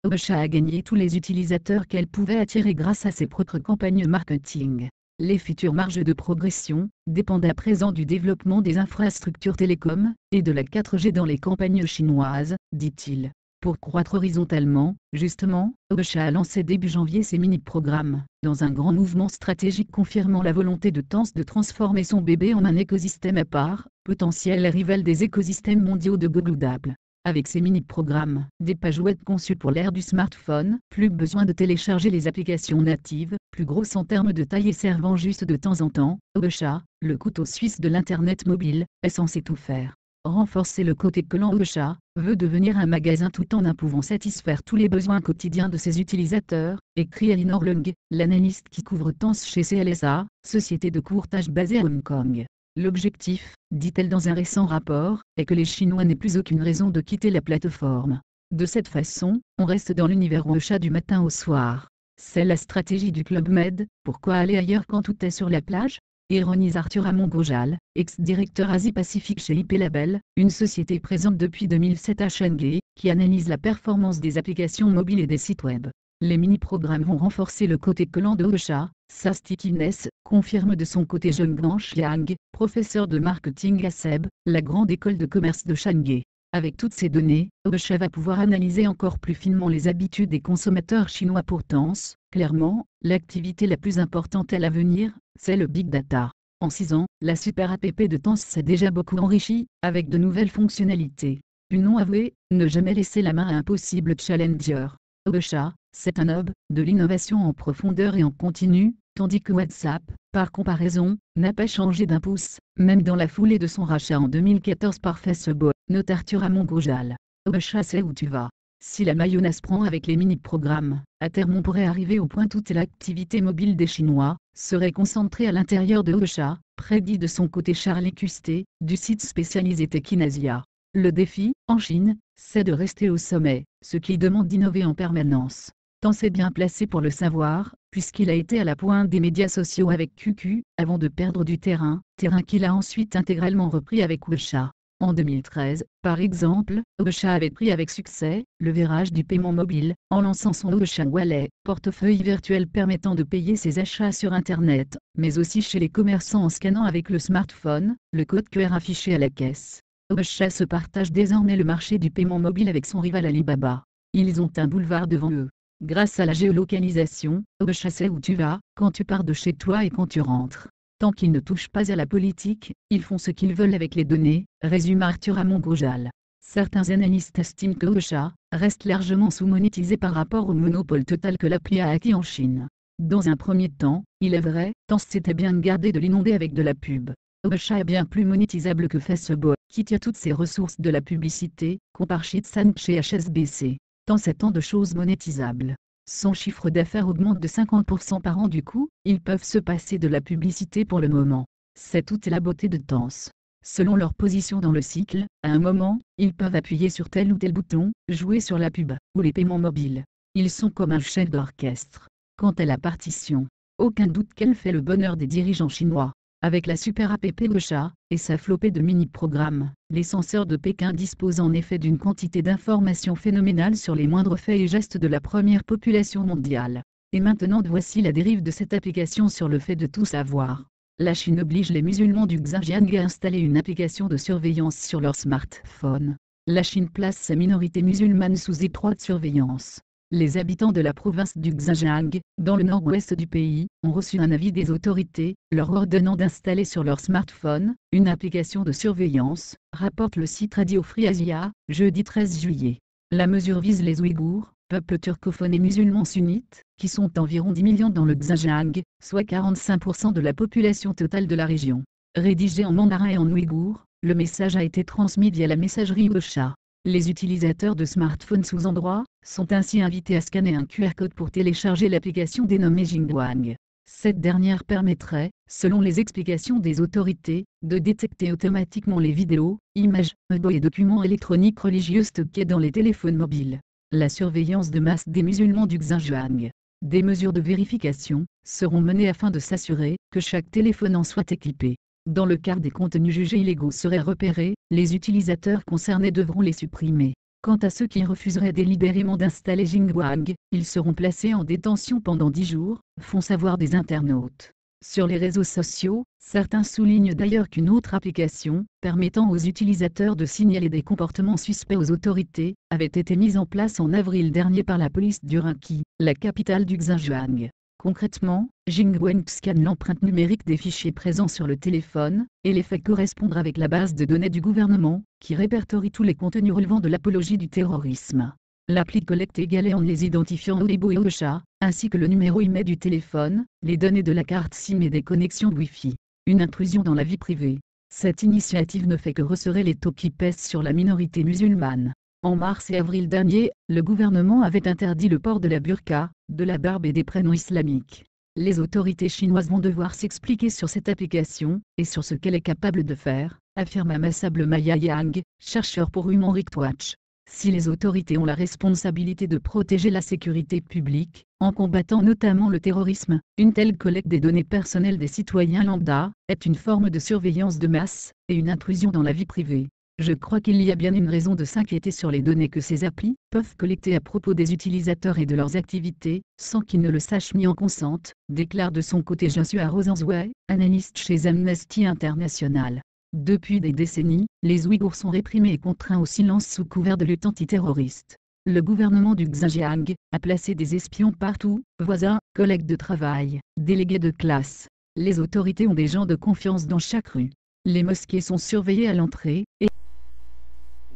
Wecha a gagné tous les utilisateurs qu'elle pouvait attirer grâce à ses propres campagnes marketing. Les futures marges de progression dépendent à présent du développement des infrastructures télécom et de la 4G dans les campagnes chinoises, dit-il. Pour croître horizontalement, justement, Wecha a lancé début janvier ses mini-programmes, dans un grand mouvement stratégique confirmant la volonté de Tencent de transformer son bébé en un écosystème à part, potentiel rival des écosystèmes mondiaux de Google d'Apple. Avec ces mini-programmes, des pages web conçues pour l'ère du smartphone, plus besoin de télécharger les applications natives, plus grosses en termes de taille et servant juste de temps en temps, Wecha, le couteau suisse de l'Internet mobile, est censé tout faire. Renforcer le côté collant. Wecha veut devenir un magasin tout en ne pouvant satisfaire tous les besoins quotidiens de ses utilisateurs, écrit Elinor Leung, l'analyste qui couvre Tencent chez CLSA, société de courtage basée à Hong Kong. L'objectif, dit-elle dans un récent rapport, est que les Chinois n'aient plus aucune raison de quitter la plateforme. De cette façon, on reste dans l'univers Wecha du matin au soir. C'est la stratégie du Club Med, pourquoi aller ailleurs quand tout est sur la plage? Ironise Arthur Amon-Gojal, ex-directeur Asie-Pacifique chez IP Label, une société présente depuis 2007 à Shanghai, qui analyse la performance des applications mobiles et des sites web. Les mini-programmes vont renforcer le côté collant de Ocha, sa stickiness, confirme de son côté Zhongguang Xiang, professeur de marketing à SEB, la grande école de commerce de Shanghai. Avec toutes ces données, Ocha va pouvoir analyser encore plus finement les habitudes des consommateurs chinois. Pourtant, clairement, l'activité la plus importante à l'avenir, c'est le Big Data. En 6 ans, la super app de Tencent s'est déjà beaucoup enrichie, avec de nouvelles fonctionnalités. Une non avouée, ne jamais laisser la main à un possible challenger. Ocha, c'est un hub de l'innovation en profondeur et en continu, tandis que WhatsApp, par comparaison, n'a pas changé d'un pouce, même dans la foulée de son rachat en 2014 par Facebook, note Arthur Amon-Gojal. Ocha sait où tu vas. Si la mayonnaise prend avec les mini-programmes, à terme on pourrait arriver au point où toute l'activité mobile des Chinois serait concentrée à l'intérieur de Ocha, prédit de son côté Charlie Custé, du site spécialisé Techinasia. Le défi, en Chine, c'est de rester au sommet, ce qui demande d'innover en permanence. Tencent est bien placé pour le savoir, puisqu'il a été à la pointe des médias sociaux avec QQ, avant de perdre du terrain qu'il a ensuite intégralement repris avec Ocha. En 2013, par exemple, Ocha avait pris avec succès le virage du paiement mobile, en lançant son Ocha Wallet, portefeuille virtuel permettant de payer ses achats sur Internet, mais aussi chez les commerçants en scannant avec le smartphone, le code QR affiché à la caisse. Ocha se partage désormais le marché du paiement mobile avec son rival Alibaba. Ils ont un boulevard devant eux. Grâce à la géolocalisation, Ocha sait où tu vas, quand tu pars de chez toi et quand tu rentres. Tant qu'ils ne touchent pas à la politique, ils font ce qu'ils veulent avec les données, résume Arthur Amon-Gojal. Certains analystes estiment que Ocha reste largement sous-monétisé par rapport au monopole total que l'appli a acquis en Chine. Dans un premier temps, il est vrai, Tencent s'était bien gardé de l'inonder avec de la pub. Ocha est bien plus monétisable que Facebook, qui tire toutes ses ressources de la publicité, compare Shitsan chez HSBC. Tencent tant de choses monétisables. Son chiffre d'affaires augmente de 50% par an. Du coup, ils peuvent se passer de la publicité pour le moment. C'est toute la beauté de Tencent. Selon leur position dans le cycle, à un moment, ils peuvent appuyer sur tel ou tel bouton, jouer sur la pub, ou les paiements mobiles. Ils sont comme un chef d'orchestre. Quant à la partition, aucun doute qu'elle fait le bonheur des dirigeants chinois. Avec la super app Ocha et sa flopée de mini-programmes, les censeurs de Pékin disposent en effet d'une quantité d'informations phénoménales sur les moindres faits et gestes de la première population mondiale. Et maintenant voici la dérive de cette application sur le fait de tout savoir. La Chine oblige les musulmans du Xinjiang à installer une application de surveillance sur leur smartphone. La Chine place sa minorité musulmane sous étroite surveillance. Les habitants de la province du Xinjiang, dans le nord-ouest du pays, ont reçu un avis des autorités, leur ordonnant d'installer sur leur smartphone une application de surveillance, rapporte le site Radio Free Asia, jeudi 13 juillet. La mesure vise les Ouïghours, peuple turcophone et musulman sunnite, qui sont environ 10 millions dans le Xinjiang, soit 45% de la population totale de la région. Rédigé en mandarin et en ouïghour, le message a été transmis via la messagerie Ocha. Les utilisateurs de smartphones sous Android sont ainsi invités à scanner un QR code pour télécharger l'application dénommée Jingguang. Cette dernière permettrait, selon les explications des autorités, de détecter automatiquement les vidéos, images, audios et documents électroniques religieux stockés dans les téléphones mobiles. La surveillance de masse des musulmans du Xinjiang. Des mesures de vérification seront menées afin de s'assurer que chaque téléphone en soit équipé. Dans le cas des contenus jugés illégaux seraient repérés, les utilisateurs concernés devront les supprimer. Quant à ceux qui refuseraient délibérément d'installer Jingguang, ils seront placés en détention pendant 10 jours, font savoir des internautes. Sur les réseaux sociaux, certains soulignent d'ailleurs qu'une autre application, permettant aux utilisateurs de signaler des comportements suspects aux autorités, avait été mise en place en avril dernier par la police d'Urumqi, la capitale du Xinjiang. Concrètement, Jingguang scanne l'empreinte numérique des fichiers présents sur le téléphone, et les fait correspondre avec la base de données du gouvernement, qui répertorie tous les contenus relevant de l'apologie du terrorisme. L'appli collecte également en les identifiant Weibo et Ocha, ainsi que le numéro IMEI du téléphone, les données de la carte SIM et des connexions Wi-Fi. Une intrusion dans la vie privée. Cette initiative ne fait que resserrer les taux qui pèsent sur la minorité musulmane. En mars et avril dernier, le gouvernement avait interdit le port de la burqa, de la barbe et des prénoms islamiques. Les autorités chinoises vont devoir s'expliquer sur cette application, et sur ce qu'elle est capable de faire, affirme Amassable Maya Yang, chercheur pour Human Rights Watch. Si les autorités ont la responsabilité de protéger la sécurité publique, en combattant notamment le terrorisme, une telle collecte des données personnelles des citoyens lambda est une forme de surveillance de masse, et une intrusion dans la vie privée. Je crois qu'il y a bien une raison de s'inquiéter sur les données que ces applis peuvent collecter à propos des utilisateurs et de leurs activités, sans qu'ils ne le sachent ni en consentent, déclare de son côté Joshua Rosansway, analyste chez Amnesty International. Depuis des décennies, les Ouïghours sont réprimés et contraints au silence sous couvert de lutte antiterroriste. Le gouvernement du Xinjiang a placé des espions partout, voisins, collègues de travail, délégués de classe. Les autorités ont des gens de confiance dans chaque rue. Les mosquées sont surveillées à l'entrée et...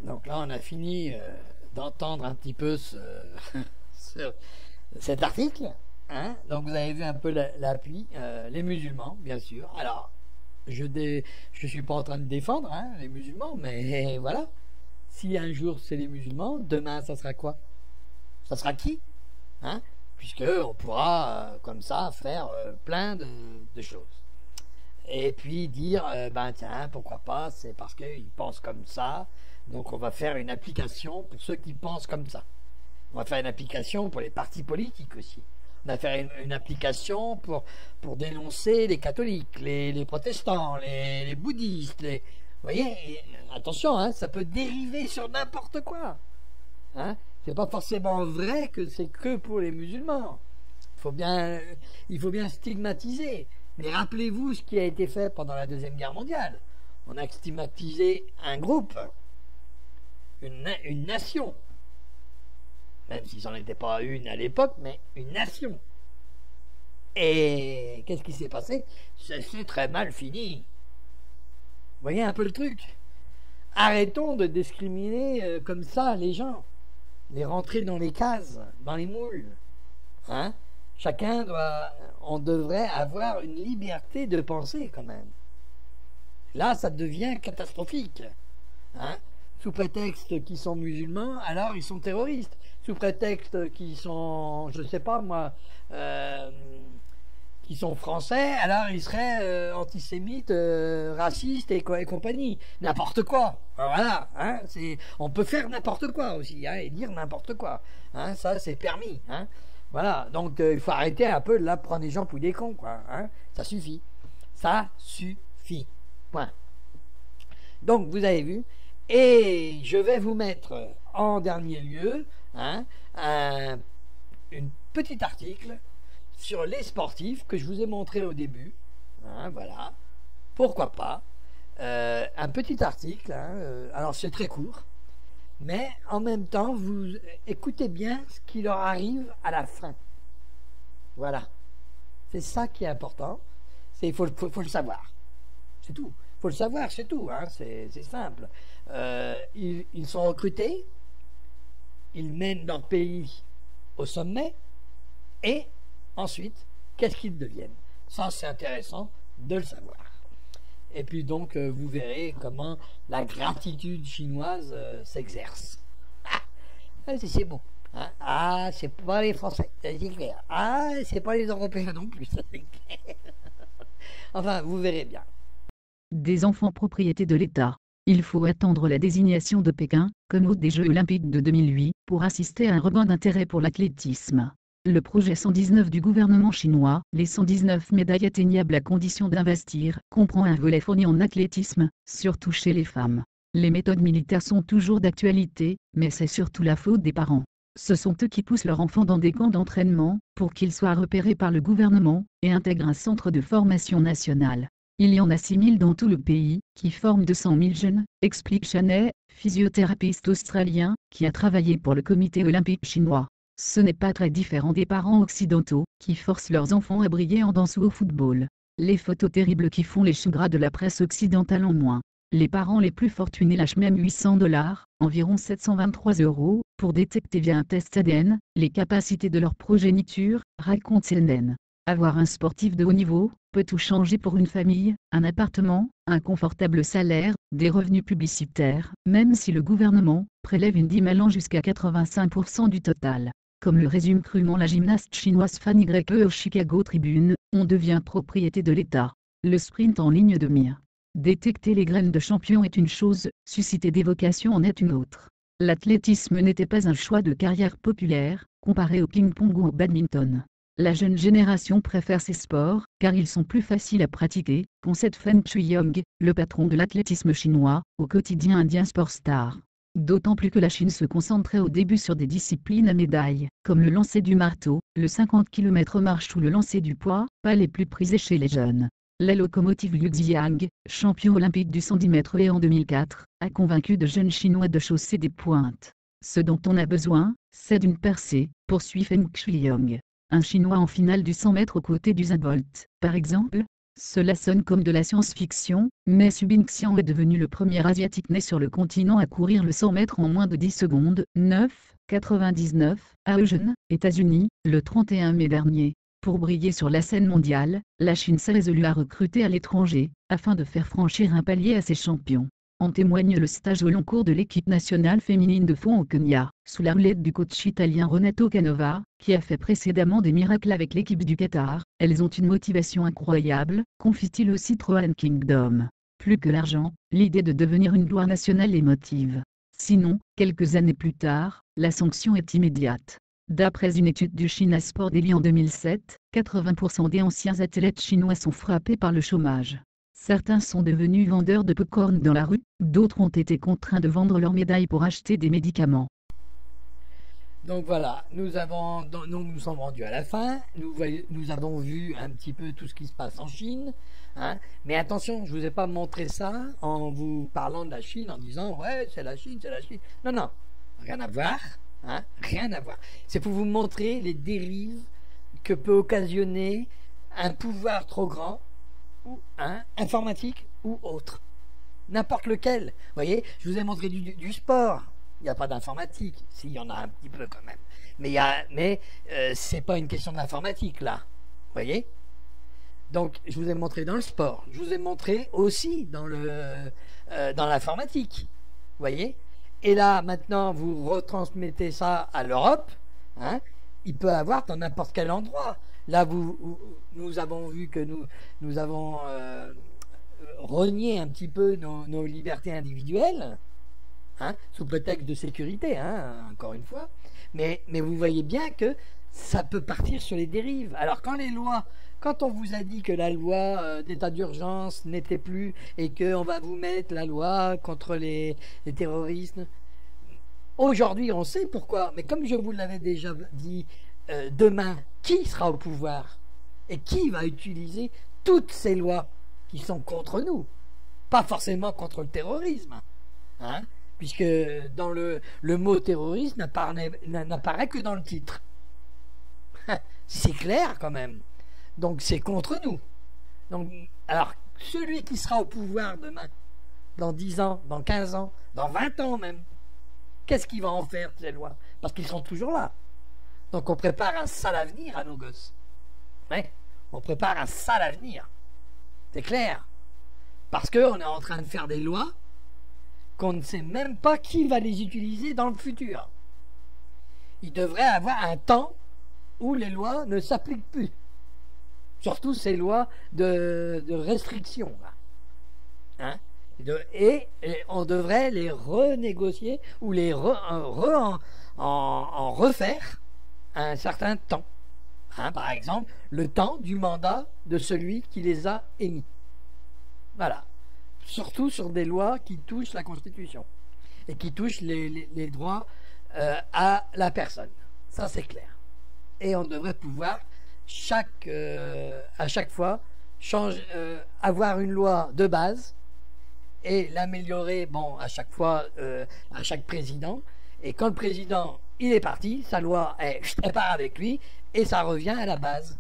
Donc là, on a fini d'entendre un petit peu cet article. Hein. Donc vous avez vu un peu l'appui, les musulmans, bien sûr. Alors, je suis pas en train de défendre les musulmans, mais voilà. Si un jour c'est les musulmans, demain ça sera quoi? Ça sera qui? Puisque on pourra comme ça faire plein de choses. Et puis dire, tiens, pourquoi pas, c'est parce qu'ils pensent comme ça, donc on va faire une application pour ceux qui pensent comme ça. On va faire une application pour les partis politiques aussi. On va faire une application pour dénoncer les catholiques, les protestants, les bouddhistes. Vous voyez, attention, ça peut dériver sur n'importe quoi. C'est pas forcément vrai que c'est que pour les musulmans. Il faut bien stigmatiser. Mais rappelez-vous ce qui a été fait pendant la Deuxième Guerre mondiale. On a stigmatisé un groupe, une nation. Même si ça n'en était pas une à l'époque, mais une nation. Et qu'est-ce qui s'est passé? Ça s'est très mal fini. Vous voyez un peu le truc? Arrêtons de discriminer comme ça les gens. Les rentrer dans les cases, dans les moules. On devrait avoir une liberté de penser quand même. Là, ça devient catastrophique. Sous prétexte qu'ils sont musulmans, alors ils sont terroristes. Sous prétexte qu'ils sont, je sais pas moi, qui sont français, alors ils seraient antisémites, racistes et compagnie. N'importe quoi. Voilà. On peut faire n'importe quoi aussi, et dire n'importe quoi. Ça, c'est permis. Voilà. Donc, il faut arrêter un peu de là prendre les gens pour des cons, quoi. Ça suffit. Ça suffit. Point. Donc, vous avez vu. Et je vais vous mettre en dernier lieu un petit article sur les sportifs que je vous ai montré au début. Voilà. Pourquoi pas. Un petit article. Alors, c'est très court. Mais en même temps, vous écoutez bien ce qui leur arrive à la fin. Voilà. C'est ça qui est important. Il faut le savoir. C'est tout. Il faut le savoir, c'est tout. C'est simple. Ils sont recrutés. Ils mènent leur pays au sommet. Et ensuite, qu'est-ce qu'ils deviennent? Ça, c'est intéressant de le savoir. Et puis donc, vous verrez comment la gratitude chinoise s'exerce. C'est bon. C'est pas les Français, c'est clair. C'est pas les Européens non plus, ça c'est clair. Enfin, vous verrez bien. Des enfants propriété de l'État. Il faut attendre la désignation de Pékin, comme hôte des Jeux Olympiques de 2008, pour assister à un regain d'intérêt pour l'athlétisme. Le projet 119 du gouvernement chinois, les 119 médailles atteignables à condition d'investir, comprend un volet fourni en athlétisme, surtout chez les femmes. Les méthodes militaires sont toujours d'actualité, mais c'est surtout la faute des parents. Ce sont eux qui poussent leurs enfants dans des camps d'entraînement, pour qu'ils soient repérés par le gouvernement, et intègrent un centre de formation nationale. Il y en a 6 000 dans tout le pays, qui forment 200 000 jeunes, explique Chaney, physiothérapeute australien, qui a travaillé pour le comité olympique chinois. Ce n'est pas très différent des parents occidentaux, qui forcent leurs enfants à briller en danse ou au football. Les photos terribles qui font les choux gras de la presse occidentale en moins. Les parents les plus fortunés lâchent même $800, environ 723 €, pour détecter via un test ADN, les capacités de leur progéniture, raconte CNN. Avoir un sportif de haut niveau, peut tout changer pour une famille, un appartement, un confortable salaire, des revenus publicitaires, même si le gouvernement prélève une dîme allant jusqu'à 85% du total. Comme le résume crûment la gymnaste chinoise Fanny Grecke au Chicago Tribune, on devient propriété de l'État. Le sprint en ligne de mire. Détecter les graines de champion est une chose, susciter des vocations en est une autre. L'athlétisme n'était pas un choix de carrière populaire, comparé au ping-pong ou au badminton. La jeune génération préfère ces sports, car ils sont plus faciles à pratiquer, concède Feng Chuyong, le patron de l'athlétisme chinois, au quotidien indien Sport Star. D'autant plus que la Chine se concentrait au début sur des disciplines à médailles, comme le lancer du marteau, le 50 km marche ou le lancer du poids, pas les plus prisés chez les jeunes. La locomotive Liu Xiang, champion olympique du 110 mètres et en 2004, a convaincu de jeunes Chinois de chausser des pointes. Ce dont on a besoin, c'est d'une percée, poursuit Feng Chuyong. Un Chinois en finale du 100 mètres aux côtés d'Usain Bolt, par exemple. Cela sonne comme de la science-fiction, mais Subin Xiang est devenu le premier Asiatique né sur le continent à courir le 100 mètres en moins de 10 secondes, 9,99, à Eugene, États-Unis, le 31 mai dernier. Pour briller sur la scène mondiale, la Chine s'est résolue à recruter à l'étranger, afin de faire franchir un palier à ses champions. En témoigne le stage au long cours de l'équipe nationale féminine de fond au Kenya, sous la houlette du coach italien Renato Canova, qui a fait précédemment des miracles avec l'équipe du Qatar. Elles ont une motivation incroyable, confie-t-il au Citroën Kingdom. Plus que l'argent, l'idée de devenir une gloire nationale les motive. Sinon, quelques années plus tard, la sanction est immédiate. D'après une étude du China Sport Daily en 2007, 80% des anciens athlètes chinois sont frappés par le chômage. Certains sont devenus vendeurs de pop-corn dans la rue, d'autres ont été contraints de vendre leurs médailles pour acheter des médicaments. Donc voilà, nous sommes rendus à la fin, nous avons vu un petit peu tout ce qui se passe en Chine, hein, mais attention, je ne vous ai pas montré ça en vous parlant de la Chine, en disant « ouais, c'est la Chine, c'est la Chine ». Non, non, rien à voir, hein, rien à voir. C'est pour vous montrer les dérives que peut occasionner un pouvoir trop grand, ou informatique ou autre, n'importe lequel. Vous voyez, je vous ai montré du sport, il n'y a pas d'informatique, s'il y en a un petit peu quand même, mais c'est pas une question d'informatique là, vous voyez. Donc je vous ai montré dans le sport, je vous ai montré aussi dans l'informatique, vous voyez. Et là maintenant vous retransmettez ça à l'Europe, hein, il peut avoir dans n'importe quel endroit. Là, nous avons vu que nous avons renié un petit peu nos libertés individuelles, hein, sous prétexte de sécurité, hein, encore une fois. Mais vous voyez bien que ça peut partir sur les dérives. Alors quand on vous a dit que la loi d'état d'urgence n'était plus et qu'on va vous mettre la loi contre les terroristes, aujourd'hui on sait pourquoi. Mais comme je vous l'avais déjà dit, demain, qui sera au pouvoir et qui va utiliser toutes ces lois qui sont contre nous, pas forcément contre le terrorisme, hein, puisque dans le mot terrorisme n'apparaît que dans le titre. C'est clair quand même. Donc c'est contre nous. Donc, alors, celui qui sera au pouvoir demain, dans 10 ans, dans 15 ans, dans 20 ans même, qu'est-ce qu'il va en faire de ces lois? Parce qu'ils sont toujours là. Donc on prépare un sale avenir à nos gosses. Ouais, on prépare un sale avenir. C'est clair. Parce qu'on est en train de faire des lois qu'on ne sait même pas qui va les utiliser dans le futur. Il devrait avoir un temps où les lois ne s'appliquent plus. Surtout ces lois de restriction. Hein? Et on devrait les renégocier ou les en refaire à un certain temps. Hein, par exemple, le temps du mandat de celui qui les a émis. Voilà. Surtout sur des lois qui touchent la Constitution et qui touchent les droits à la personne. Ça, c'est clair. Et on devrait pouvoir, à chaque fois, avoir une loi de base et l'améliorer, bon, à chaque fois, à chaque président. Et quand le président il est parti, sa loi elle part avec lui et ça revient à la base,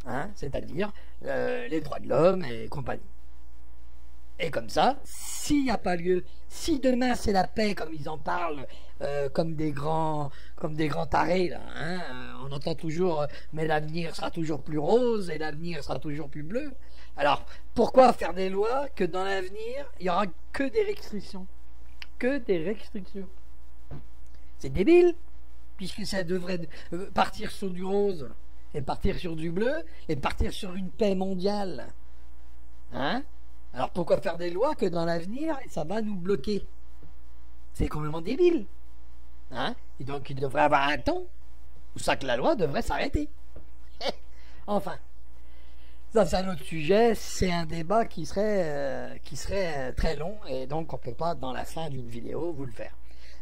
hein, c'est-à-dire les droits de l'homme et compagnie. Et comme ça, s'il n'y a pas lieu, si demain c'est la paix comme ils en parlent, comme des grands tarés là, hein, on entend toujours, mais l'avenir sera toujours plus rose et l'avenir sera toujours plus bleu. Alors pourquoi faire des lois que dans l'avenir il y aura que des restrictions, c'est débile, puisque ça devrait partir sur du rose, et partir sur du bleu, et partir sur une paix mondiale. Hein? Alors pourquoi faire des lois que dans l'avenir, ça va nous bloquer? C'est complètement débile. Hein? Et donc il devrait y avoir un temps où ça que la loi devrait s'arrêter. Enfin, ça c'est un autre sujet, c'est un débat qui serait très long, et donc on ne peut pas, dans la fin d'une vidéo, vous le faire.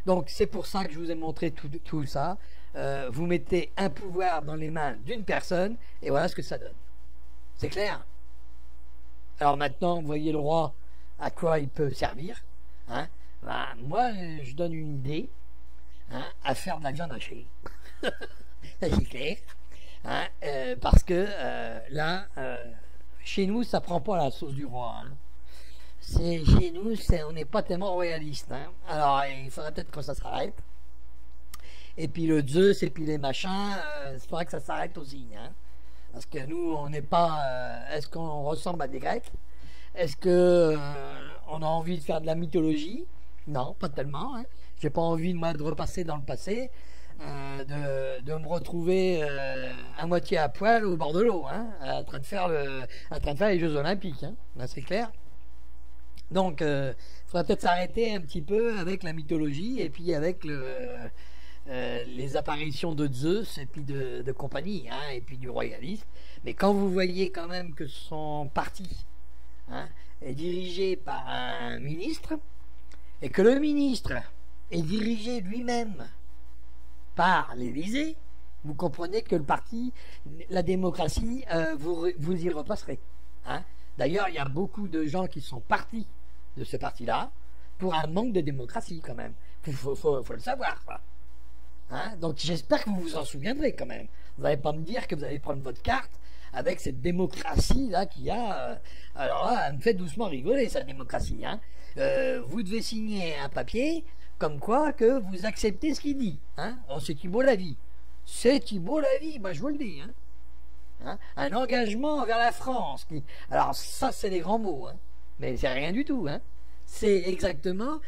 Donc c'est pour ça que je vous ai montré tout ça. Vous mettez un pouvoir dans les mains d'une personne, et voilà ce que ça donne. C'est clair? Alors maintenant, vous voyez le roi, à quoi il peut servir. Hein? Ben, moi, je donne une idée, hein, à faire de la viande hachée. C'est clair. Hein? Parce que là, chez nous, ça prend pas la sauce du roi. Hein? Chez nous, on n'est pas tellement royaliste. Hein? Alors, il faudrait peut-être que ça s'arrête. Et puis le Zeus et puis les machins, il faudrait que ça s'arrête aussi. Hein? Parce que nous, on n'est pas... est-ce qu'on ressemble à des Grecs? Est-ce que on a envie de faire de la mythologie? Non, pas tellement. Hein. J'ai pas envie, moi, de repasser dans le passé, de me retrouver à moitié à poil au bord de l'eau, hein, en train de faire les Jeux Olympiques. Hein. Là, c'est clair. Donc, il faudrait peut-être s'arrêter un petit peu avec la mythologie et puis avec les apparitions de Zeus et puis de compagnie, hein, et puis du royalisme. Mais quand vous voyez quand même que son parti, hein, est dirigé par un ministre, et que le ministre est dirigé lui-même par l'Élysée, vous comprenez que le parti, la démocratie, vous y repasserez. Hein. D'ailleurs, il y a beaucoup de gens qui sont partis de ce parti-là pour un manque de démocratie quand même. Faut le savoir, quoi. Hein. Donc j'espère que vous vous en souviendrez quand même. Vous n'allez pas me dire que vous allez prendre votre carte avec cette démocratie là qu'il y a. Alors là, elle me fait doucement rigoler, cette démocratie. Hein. Vous devez signer un papier comme quoi que vous acceptez ce qu'il dit. Hein. Oh, c'est Thibault Lavie. C'est Thibault Lavie, bah, je vous le dis. Hein. Hein. Un engagement envers la France. Alors ça, c'est des grands mots, hein. Mais c'est rien du tout. Hein. C'est exactement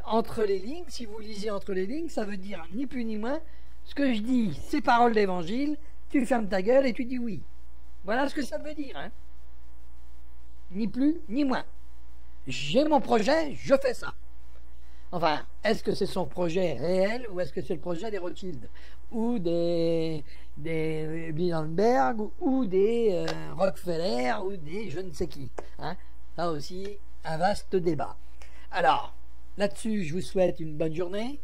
entre les lignes. Si vous lisez entre les lignes, ça veut dire ni plus ni moins ce que je dis, c'est paroles d'évangile. Tu fermes ta gueule et tu dis oui. Voilà ce que ça veut dire. Hein. Ni plus ni moins. J'ai mon projet, je fais ça. Enfin, est-ce que c'est son projet réel ou est-ce que c'est le projet des Rothschild ou des Bilderberg ou des Rockefeller ou des je ne sais qui. Hein. Là aussi, un vaste débat. Alors, là-dessus, je vous souhaite une bonne journée.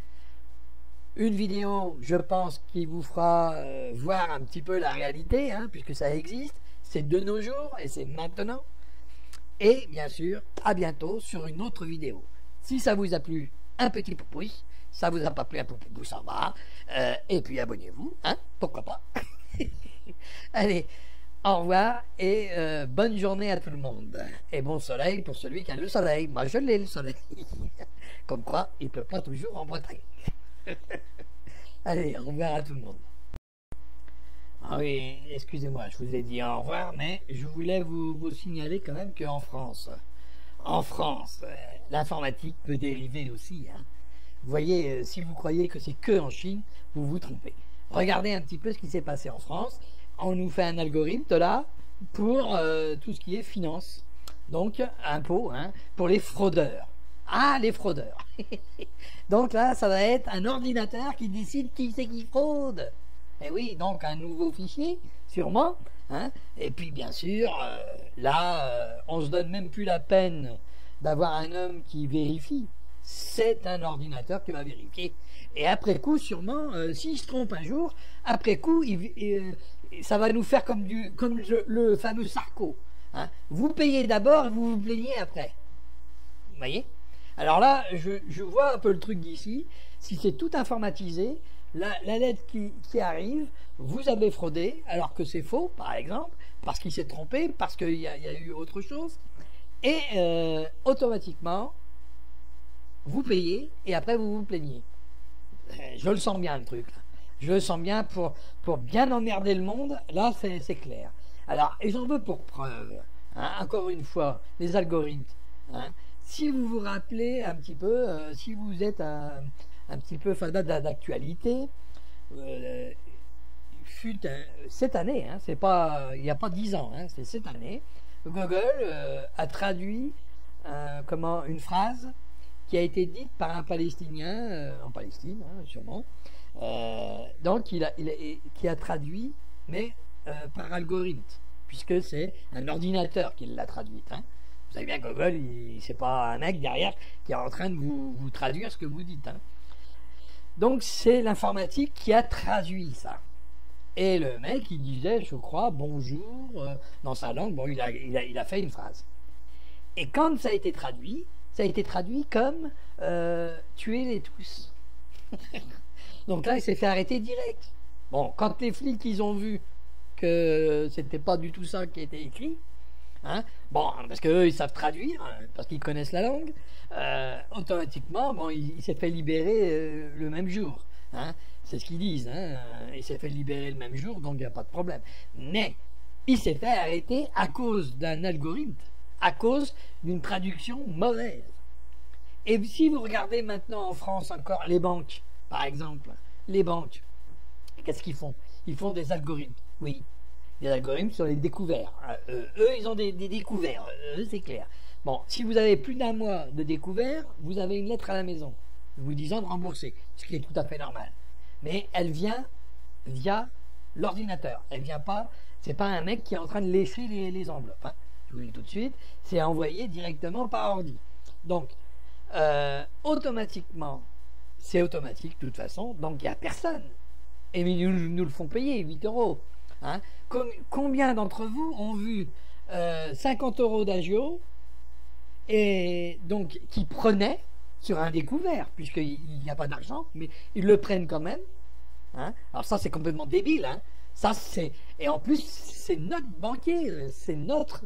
Une vidéo, je pense, qui vous fera voir un petit peu la réalité, hein, puisque ça existe. C'est de nos jours et c'est maintenant. Et bien sûr, à bientôt sur une autre vidéo. Si ça vous a plu, un petit pouce. Ça vous a pas plu, un petit pouce en bas. Et puis abonnez-vous, hein, pourquoi pas. Allez, au revoir et bonne journée à tout le monde. Et bon soleil pour celui qui a le soleil. Moi, je l'ai, le soleil. Comme quoi, il ne peut pas toujours en Bretagne. Allez, au revoir à tout le monde. Ah oui, excusez-moi, je vous ai dit au revoir, mais je voulais vous signaler quand même qu'en France, l'informatique peut dériver aussi. Hein. Vous voyez, si vous croyez que c'est que en Chine, vous vous trompez. Regardez un petit peu ce qui s'est passé en France. On nous fait un algorithme là pour tout ce qui est finance. Donc, impôts, hein, pour les fraudeurs. Ah, les fraudeurs. Donc là, ça va être un ordinateur qui décide qui c'est qui fraude. Et oui, donc un nouveau fichier, sûrement. Hein. Et puis, bien sûr, on se donne même plus la peine d'avoir un homme qui vérifie. C'est un ordinateur qui va vérifier. Et après coup, sûrement, s'il se trompe un jour, après coup, ça va nous faire comme le fameux Sarko. Hein. Vous payez d'abord et vous vous plaignez après. Vous voyez? Alors là, je vois un peu le truc d'ici. Si c'est tout informatisé, la lettre qui arrive, vous avez fraudé, alors que c'est faux, par exemple, parce qu'il s'est trompé, parce qu'il y a eu autre chose. Et automatiquement, vous payez et après vous vous plaignez. Je le sens bien, le truc. Là. Je le sens bien pour bien emmerder le monde. Là, c'est clair. Alors, et j'en veux pour preuve, hein, encore une fois, les algorithmes. Hein, si vous vous rappelez un petit peu, si vous êtes un petit peu fan d'actualité, cette année, hein, c'est pas, il n'y a pas 10 ans, hein, c'est cette année, Google a traduit une phrase qui a été dite par un Palestinien en Palestine, hein, sûrement. Donc qui a traduit, mais par algorithme, puisque c'est un ordinateur qui l'a traduite. Hein. Vous savez bien que Google, c'est pas un mec derrière qui est en train de vous traduire ce que vous dites. Hein. Donc c'est l'informatique qui a traduit ça. Et le mec, il disait, je crois, bonjour, dans sa langue. Bon, il a fait une phrase. Et quand ça a été traduit comme tuez-les tous. Donc là, il s'est fait arrêter direct. Bon, quand les flics, ils ont vu que c'était pas du tout ça qui était écrit, hein, bon, parce qu'eux, ils savent traduire, parce qu'ils connaissent la langue, automatiquement, bon, il s'est fait libérer le même jour. Hein, c'est ce qu'ils disent. Hein, il s'est fait libérer le même jour, donc il n'y a pas de problème. Mais il s'est fait arrêter à cause d'un algorithme, à cause d'une traduction mauvaise. Et si vous regardez maintenant en France encore les banques, par exemple, les banques, qu'est-ce qu'ils font? Ils font des algorithmes, oui, des algorithmes sur les découverts. Eux, ils ont des découverts, c'est clair. Bon, si vous avez plus d'un mois de découvert, vous avez une lettre à la maison vous disant de rembourser, ce qui est tout à fait normal. Mais elle vient via l'ordinateur. Elle vient pas, c'est pas un mec qui est en train de lécher les enveloppes. Hein. Je vous le dis tout de suite, c'est envoyé directement par ordi. Donc, automatiquement, c'est automatique de toute façon, donc il n'y a personne. Et ils nous le font payer, 8 euros. Hein. Combien d'entre vous ont vu 50 euros d'agio et donc qui prenaient sur un découvert, puisqu'il n'y a pas d'argent, mais ils le prennent quand même. Hein. Alors ça, c'est complètement débile. Hein. Ça, c'est... Et en plus, c'est notre banquier, c'est notre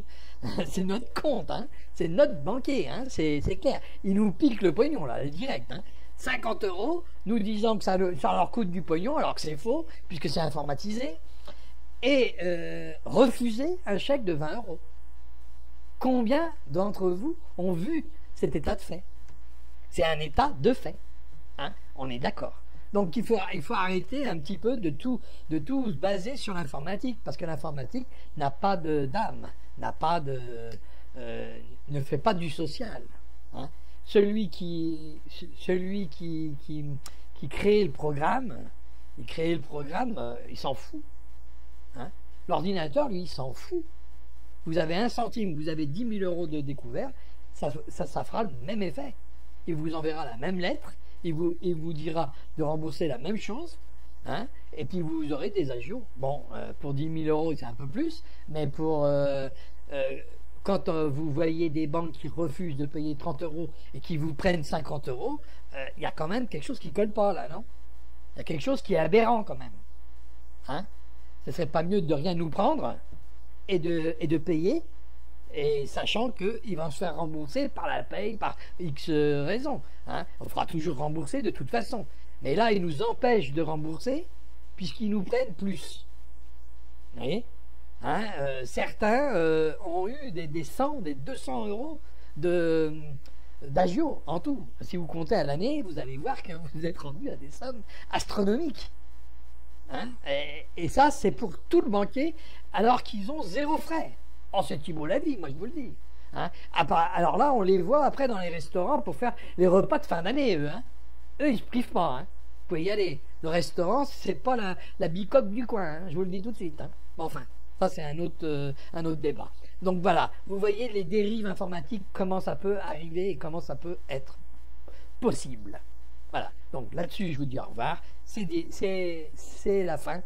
compte, hein. C'est notre banquier, hein. C'est clair. Ils nous piquent le pognon, là, direct. Hein. 50 euros, nous disant que ça leur coûte du pognon, alors que c'est faux, puisque c'est informatisé, et refuser un chèque de 20 euros. Combien d'entre vous ont vu cet état de fait? C'est un état de fait. Hein, on est d'accord. Donc il faut arrêter un petit peu de tout se baser sur l'informatique, parce que l'informatique n'a pas d'âme, ne fait pas du social. Hein. Celui qui crée le programme, il s'en fout. Hein. L'ordinateur, lui, il s'en fout. Vous avez 1 centime, vous avez 10 000 euros de découvert, ça fera le même effet. Il vous enverra la même lettre, il vous dira de rembourser la même chose, hein, et puis vous aurez des agios. Bon, pour 10 000 euros, c'est un peu plus, mais quand vous voyez des banques qui refusent de payer 30 euros et qui vous prennent 50 euros, il y a quand même quelque chose qui ne colle pas là, non? Il y a quelque chose qui est aberrant quand même. Hein? Ce serait pas mieux de rien nous prendre et de payer, et sachant qu'ils vont se faire rembourser par la paye, par X raisons. Hein. On fera toujours rembourser de toute façon. Mais là, ils nous empêchent de rembourser puisqu'ils nous prennent plus. Vous voyez, hein, certains ont eu des 100, des 200 euros d'agio en tout. Si vous comptez à l'année, vous allez voir que vous êtes rendu à des sommes astronomiques. Hein, et ça, c'est pour tout le banquier, alors qu'ils ont 0 frais. Oh, c'est Thibault la vie, moi je vous le dis. Hein. Alors là, on les voit après dans les restaurants pour faire les repas de fin d'année, eux. Hein. Eux, ils se privent pas. Hein. Vous pouvez y aller. Le restaurant, c'est pas la bicoque du coin, hein. Je vous le dis tout de suite. Hein. Bon, enfin, ça c'est un autre débat. Donc voilà, vous voyez les dérives informatiques, comment ça peut arriver et comment ça peut être possible. Voilà, donc là-dessus, je vous dis au revoir. C'est la fin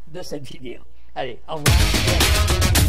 de cette vidéo. Allez, au revoir.